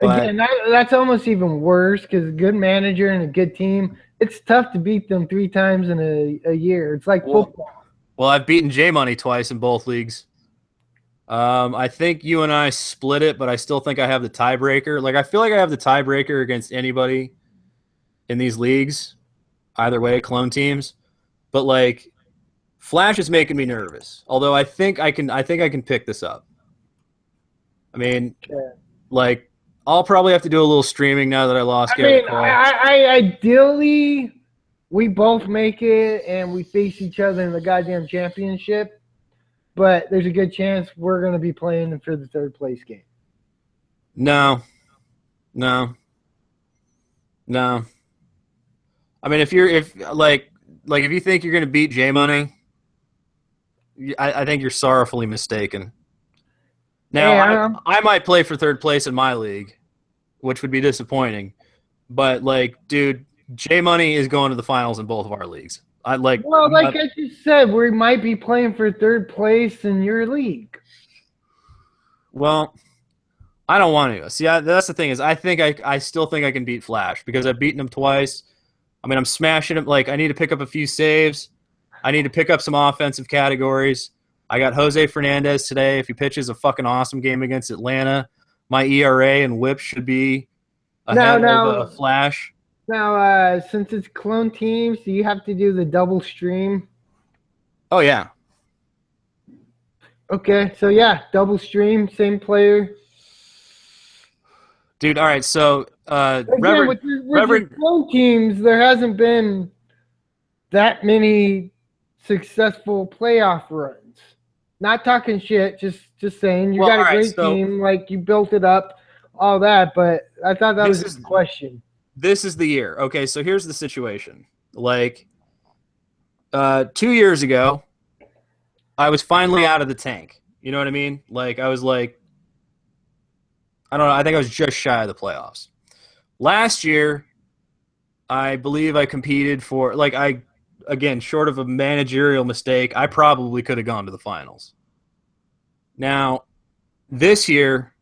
Again, that's almost even worse because a good manager and a good team, it's tough to beat them 3 times in a year. It's like football. Well, I've beaten J Money twice in both leagues. I think you and I split it, but I still think I have the tiebreaker. I feel like I have the tiebreaker against anybody in these leagues, either way, clone teams. But Flash is making me nervous. Although I think I can pick this up. I mean, I'll probably have to do a little streaming now that I lost. Ideally, we both make it and we face each other in the goddamn championship. But there's a good chance we're going to be playing for the 3rd place game. No. I mean, if you think you're going to beat J Money, I think you're sorrowfully mistaken. Now, I might play for 3rd place in my league, which would be disappointing. But dude, J Money is going to the finals in both of our leagues. I just said, we might be playing for 3rd place in your league. Well, I don't want to. See, that's the thing is I still think I can beat Flash because I've beaten him twice. I mean, I'm smashing him. I need to pick up a few saves. I need to pick up some offensive categories. I got Jose Fernandez today. If he pitches a fucking awesome game against Atlanta, my ERA and WHIP should be ahead of Flash. Now, since it's clone teams, do you have to do the double stream? Oh, yeah. Okay, so yeah, double stream, same player. Dude, all right, so Again, with your clone teams, there hasn't been that many successful playoff runs. Not talking shit, just saying. You got a great team, you built it up, all that, but I thought that was just a question. This is the year. Okay, so here's the situation. Like 2 years ago, I was finally out of the tank. You know what I mean? Like I was like, I don't know. I think I was just shy of the playoffs. Last year, I believe I competed for again, short of a managerial mistake, I probably could have gone to the finals. Now, this year,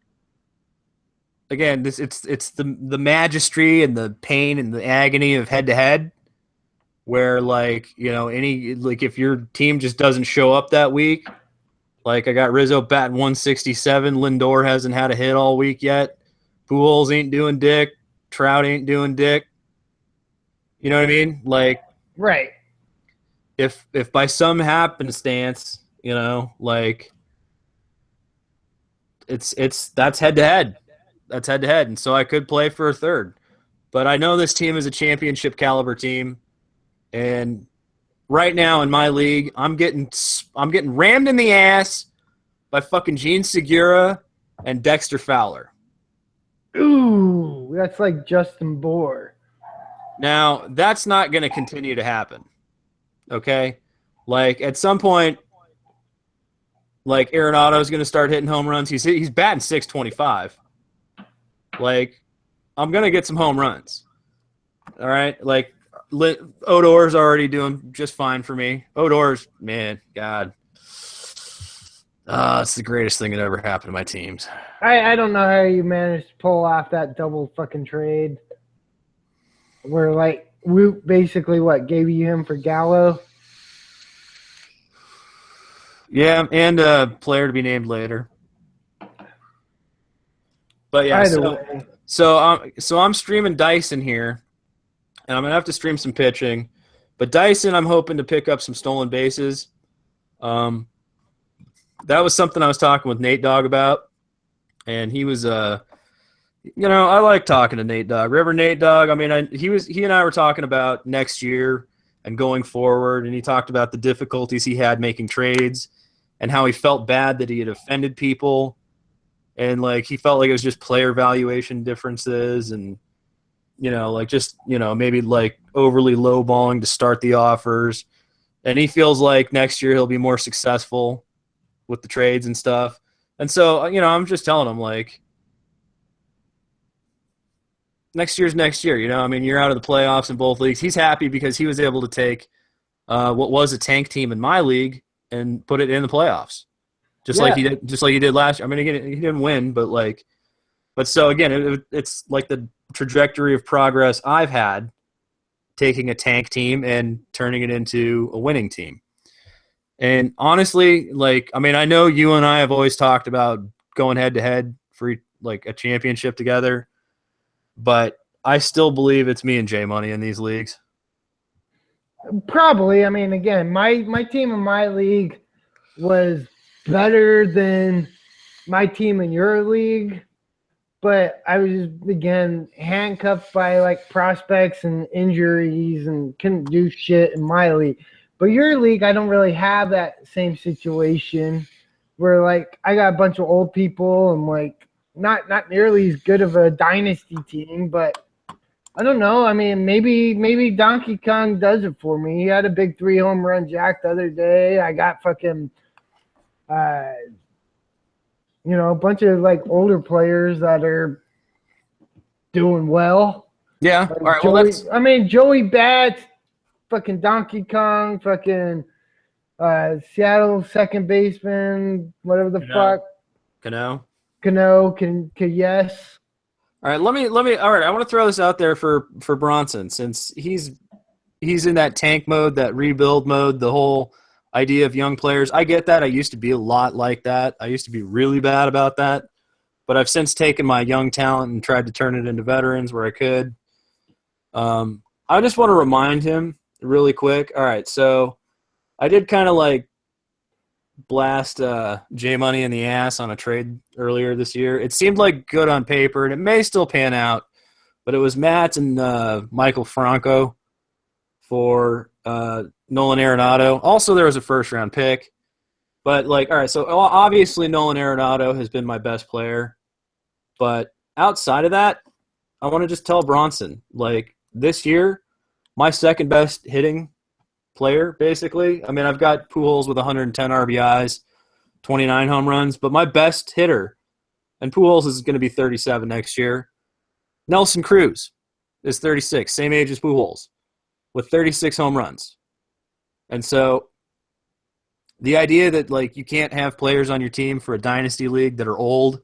again, it's the magistry and the pain and the agony of head to head, where if your team just doesn't show up that week, like I got Rizzo batting 167, Lindor hasn't had a hit all week yet, Pujols ain't doing dick, Trout ain't doing dick. You know what I mean? Like, right. If by some happenstance, that's head to head. That's head to head. And so I could play for a third. But I know this team is a championship caliber team. And right now in my league, I'm getting rammed in the ass by fucking Gene Segura and Dexter Fowler. Ooh, that's like Justin Bohr. Now, that's not going to continue to happen. Okay? Like, at some point, like, Arenado is going to start hitting home runs. He's batting 625. Like, I'm going to get some home runs. All right? Like, Odor's already doing just fine for me. Odor's, man, God. It's the greatest thing that ever happened to my teams. I don't know how you managed to pull off that double fucking trade. Where, like, we basically, gave you him for Gallo? Yeah, and a player to be named later. But yeah, so I'm streaming Dyson here, and I'm gonna have to stream some pitching. But Dyson, I'm hoping to pick up some stolen bases. That was something I was talking with Nate Dogg about, and he was I like talking to Nate Dogg. Remember Nate Dogg? I mean, he and I were talking about next year and going forward, and he talked about the difficulties he had making trades and how he felt bad that he had offended people, and like he felt like it was just player valuation differences, and maybe like overly lowballing to start the offers, and he feels like next year he'll be more successful with the trades and stuff. And so I'm just telling him, like, next year's next year. I mean, you're out of the playoffs in both leagues. He's happy because he was able to take what was a tank team in my league and put it in the playoffs, like he did last year. I mean, again, he didn't win, but so again, it's like the trajectory of progress I've had, taking a tank team and turning it into a winning team. And honestly, like, I mean, I know you and I have always talked about going head to head for like a championship together, but I still believe it's me and J Money in these leagues. Probably. I mean, again, my team in my league was better than my team in your league, but I was, again, handcuffed by like prospects and injuries and couldn't do shit in my league. But your league, I don't really have that same situation where, like, I got a bunch of old people and, like, not nearly as good of a dynasty team, but I don't know. I mean, maybe Donkey Kong does it for me. He had a big 3 home run jack the other day. I got fucking, a bunch of like older players that are doing well. Yeah. Like all right. Joey Bats, fucking Donkey Kong, fucking Seattle second baseman, whatever the fuck. Cano, yes. All right, let me. All right, I want to throw this out there for Bronson, since he's in that tank mode, that rebuild mode, the whole idea of young players. I get that. I used to be a lot like that. I used to be really bad about that, but I've since taken my young talent and tried to turn it into veterans where I could. I just want to remind him really quick. All right, so I did kind of like blast J Money in the ass on a trade earlier this year. It seemed like good on paper, and it may still pan out, but it was Matt and Michael Franco for Nolan Arenado. Also, there was a first-round pick. But, like, all right, so obviously Nolan Arenado has been my best player. But outside of that, I want to just tell Bronson, like, this year, my second best hitting player, basically. I mean, I've got Pujols with 110 RBIs, 29 home runs, but my best hitter, and Pujols is going to be 37 next year. Nelson Cruz is 36, same age as Pujols, with 36 home runs. And so the idea that, like, you can't have players on your team for a dynasty league that are old,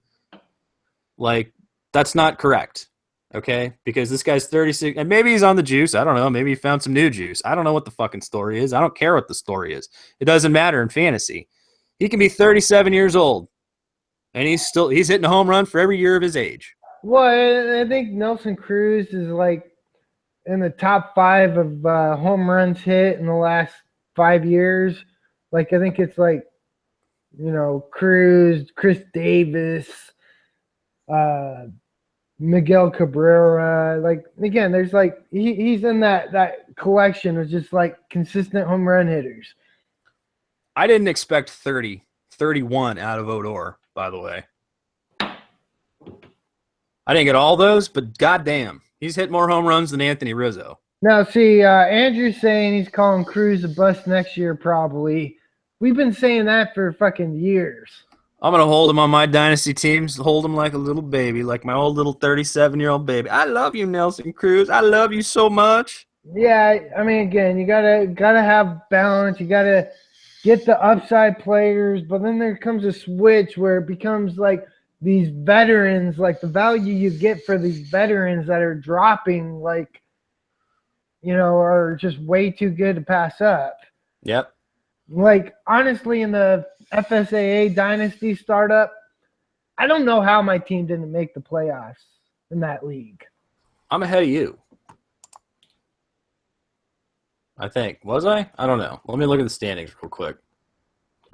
like, that's not correct, okay? Because this guy's 36, and maybe he's on the juice. I don't know. Maybe he found some new juice. I don't know what the fucking story is. I don't care what the story is. It doesn't matter in fantasy. He can be 37 years old, and he's hitting a home run for every year of his age. Well, I think Nelson Cruz is like in the top 5 of home runs hit in the last 5 years. Like, I think it's like, Cruz, Chris Davis, Miguel Cabrera. Like, again, there's like he's in that collection of just like consistent home run hitters. I didn't expect 31 out of Odor, by the way. I didn't get all those, but goddamn, he's hit more home runs than Anthony Rizzo. Now, see, Andrew's saying he's calling Cruz a bust next year, probably. We've been saying that for fucking years. I'm going to hold him on my dynasty teams, hold him like a little baby, like my old little 37-year-old baby. I love you, Nelson Cruz. I love you so much. Yeah, I mean, again, you gotta have balance. You gotta get the upside players, but then there comes a switch where it becomes like these veterans, like the value you get for these veterans that are dropping, like, are just way too good to pass up. Yep. Like, honestly, in the FSAA Dynasty startup, I don't know how my team didn't make the playoffs in that league. I'm ahead of you. I think. Was I? I don't know. Let me look at the standings real quick.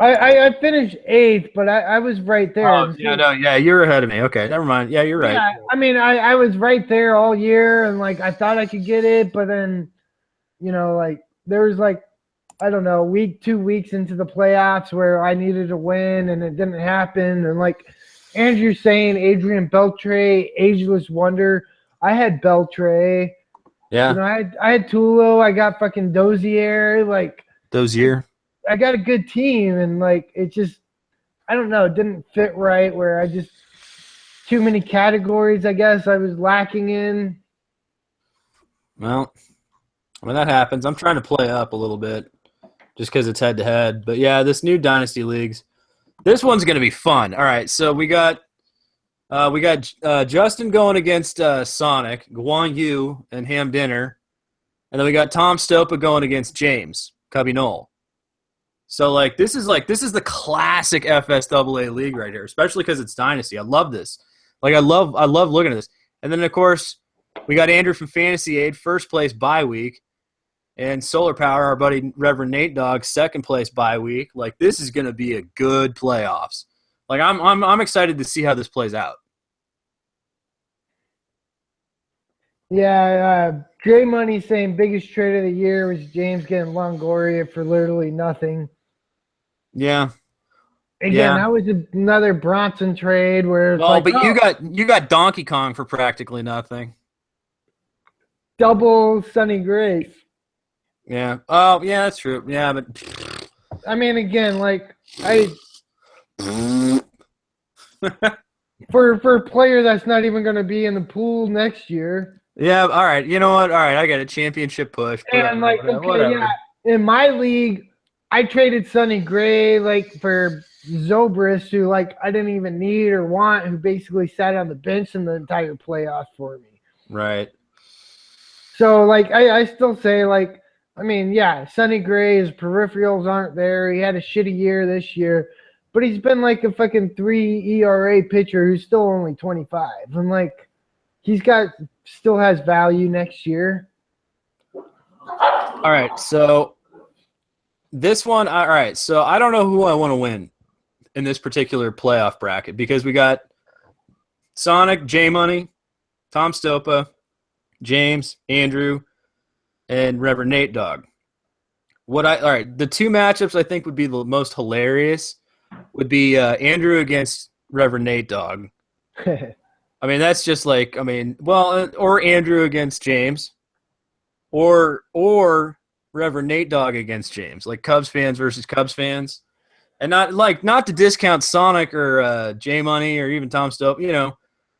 I finished 8th, but I was right there. Oh, yeah, you're ahead of me. Okay, never mind. Yeah, you're right. Yeah, I mean, I was right there all year, and, like, I thought I could get it, but then, like, there was, like, I don't know, 2 weeks into the playoffs where I needed to win, and it didn't happen. And, like Andrew's saying, Adrian Beltre, ageless wonder. I had Beltre. Yeah. I had Tulo. I got fucking Dozier. Like, Dozier. I got a good team, and, like, it just, I don't know, it didn't fit right where I just too many categories, I guess, I was lacking in. Well, I mean, that happens. I'm trying to play up a little bit just because it's head-to-head. But, yeah, this new Dynasty Leagues, this one's going to be fun. All right, so we got Justin going against Sonic, Guan Yu, and Ham Dinner. And then we got Tom Stopa going against James, Cubby Knoll. So, like, this is the classic FSAA league right here, especially because it's Dynasty. I love this. Like, I love looking at this. And then, of course, we got Andrew from Fantasy Aid, first place bye week. And Solar Power, our buddy Reverend Nate Dogg, second place bye week. Like, this is going to be a good playoffs. Like, I'm excited to see how this plays out. Yeah, J Money saying biggest trade of the year was James getting Longoria for literally nothing. Yeah. Again, that was another Bronson trade where it's you got Donkey Kong for practically nothing. Double Sonny Grace. Yeah. Oh, yeah, that's true. Yeah, but I mean, again, like for a player that's not even going to be in the pool next year. Yeah. All right. You know what? All right. I got a championship push. And whatever. In my league, I traded Sonny Gray for Zobrist, who I didn't even need or want, who basically sat on the bench in the entire playoffs for me. Right. So I still say Sonny Gray, his peripherals aren't there. He had a shitty year this year, but he's been a fucking 3 ERA pitcher who's still only 25. And he's still has value next year. All right, so this one, all right, so I don't know who I want to win in this particular playoff bracket because we got Sonic, J-Money, Tom Stopa, James, Andrew, and Reverend Nate Dogg. All right, the two matchups I think would be the most hilarious would be Andrew against Reverend Nate Dogg. I mean, that's just or Andrew against James. or Reverend Nate Dogg against James, like Cubs fans versus Cubs fans, and not to discount Sonic or J Money or even Tom Stope.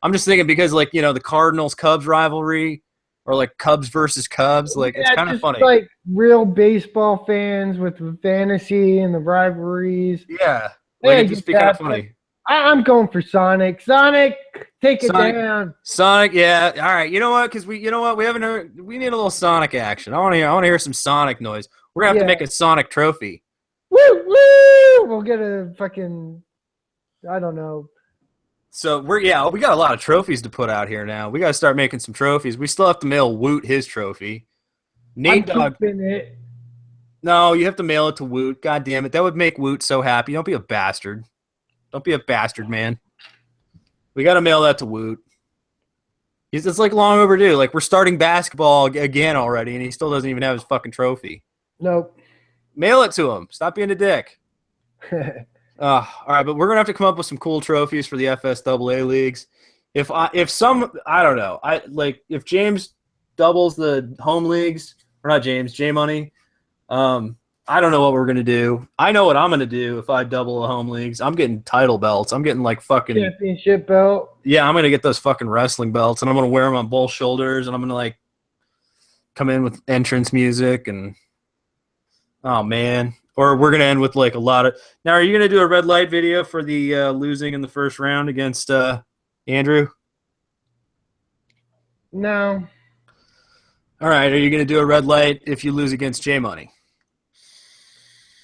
I'm just thinking because the Cardinals Cubs rivalry or like Cubs versus Cubs, like it's kind of just funny. like real baseball fans with the fantasy and the rivalries. Yeah, like it'd just be kind of funny. I'm going for Sonic. Sonic, take it down. Sonic, yeah. All right. You know what? Because we haven't heard. We need a little Sonic action. I want to hear some Sonic noise. We're gonna have to make a Sonic trophy. Woo woo! We'll get a fucking, I don't know. So we got a lot of trophies to put out here now. We got to start making some trophies. We still have to mail Woot his trophy. Nate Dogg. It. No, you have to mail it to Woot. God damn it, that would make Woot so happy. Don't be a bastard. Don't be a bastard, man. We got to mail that to Woot. It's like long overdue. Like we're starting basketball again already, and he still doesn't even have his fucking trophy. Nope. Mail it to him. Stop being a dick. All right, but we're gonna have to come up with some cool trophies for the FSAA leagues. If James doubles the home leagues, or not James, J Money. I don't know what we're gonna do. I know what I'm gonna do if I double the home leagues. I'm getting title belts. I'm getting like fucking championship belt. Yeah, I'm gonna get those fucking wrestling belts, and I'm gonna wear them on both shoulders, and I'm gonna like come in with entrance music, and oh man. Or we're gonna end with like a lot of. Now, are you gonna do a red light video for the losing in the first round against Andrew? No. All right. Are you gonna do a red light if you lose against J Money?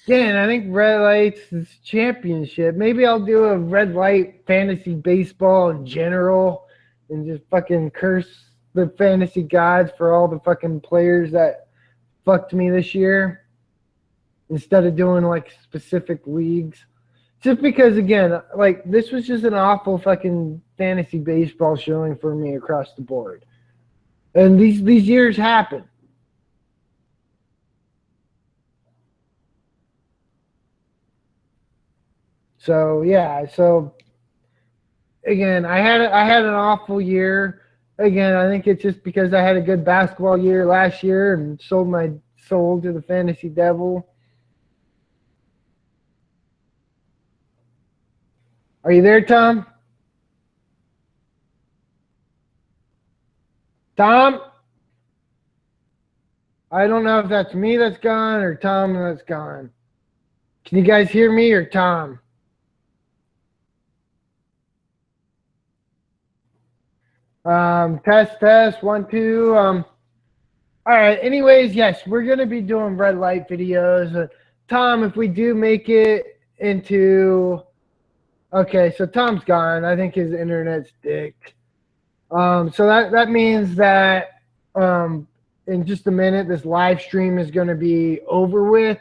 Again, I think red lights is championship. Maybe I'll do a red light fantasy baseball in general, and just fucking curse the fantasy gods for all the fucking players that fucked me this year, instead of doing like specific leagues. Just because, again, like this was just an awful fucking fantasy baseball showing for me across the board. And these years happen. So yeah, again, I had an awful year. Again, I think it's just because I had a good basketball year last year and sold my soul to the fantasy devil. Are you there, Tom? Tom? I don't know if that's me that's gone or Tom that's gone. Can you guys hear me or Tom? Test, 1, 2. All right. Anyways, yes, we're going to be doing red light videos. Tom, if we do make it into... Okay, so Tom's gone. I think his internet's dick. So that means that in just a minute, this live stream is going to be over with.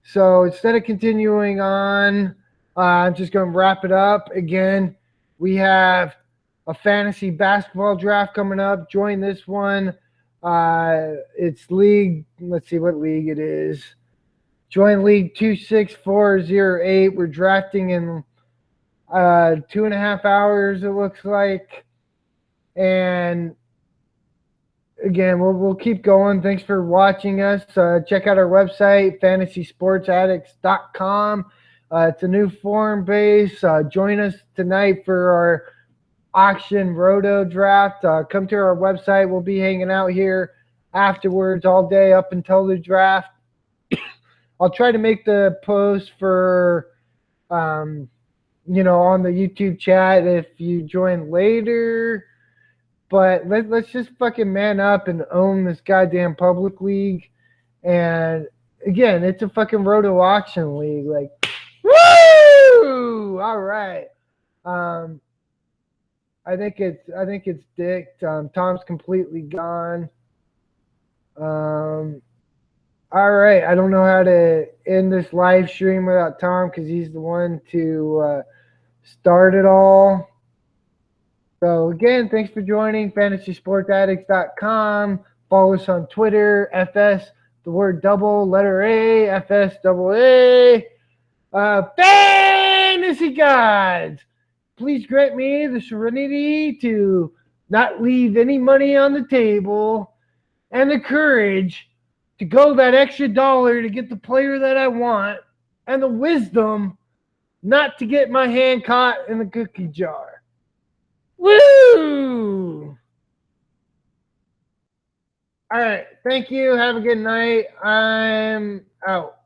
So instead of continuing on, I'm just going to wrap it up. Again, we have a fantasy basketball draft coming up. Join this one. It's league. Let's see what league it is. Join league 26408. We're drafting in 2.5 hours, it looks like. And again, we'll keep going. Thanks for watching us. Check out our website, fantasysportsaddicts.com. It's a new forum base. Join us tonight for our auction roto draft. Come to our website. We'll be hanging out here afterwards all day up until the draft. I'll try to make the post for on the YouTube chat if you join later. But let's just fucking man up and own this goddamn public league. And again, it's a fucking roto auction league. Like, woo! All right. I think it's dick. Tom's completely gone. All right. I don't know how to end this live stream without Tom because he's the one to start it all. So again, thanks for joining FantasySportsAddicts.com. Follow us on Twitter, FS, the word double, letter A, FS double A. Fantasy gods, please grant me the serenity to not leave any money on the table and the courage to go that extra dollar to get the player that I want, and the wisdom not to get my hand caught in the cookie jar. Woo! All right. Thank you. Have a good night. I'm out.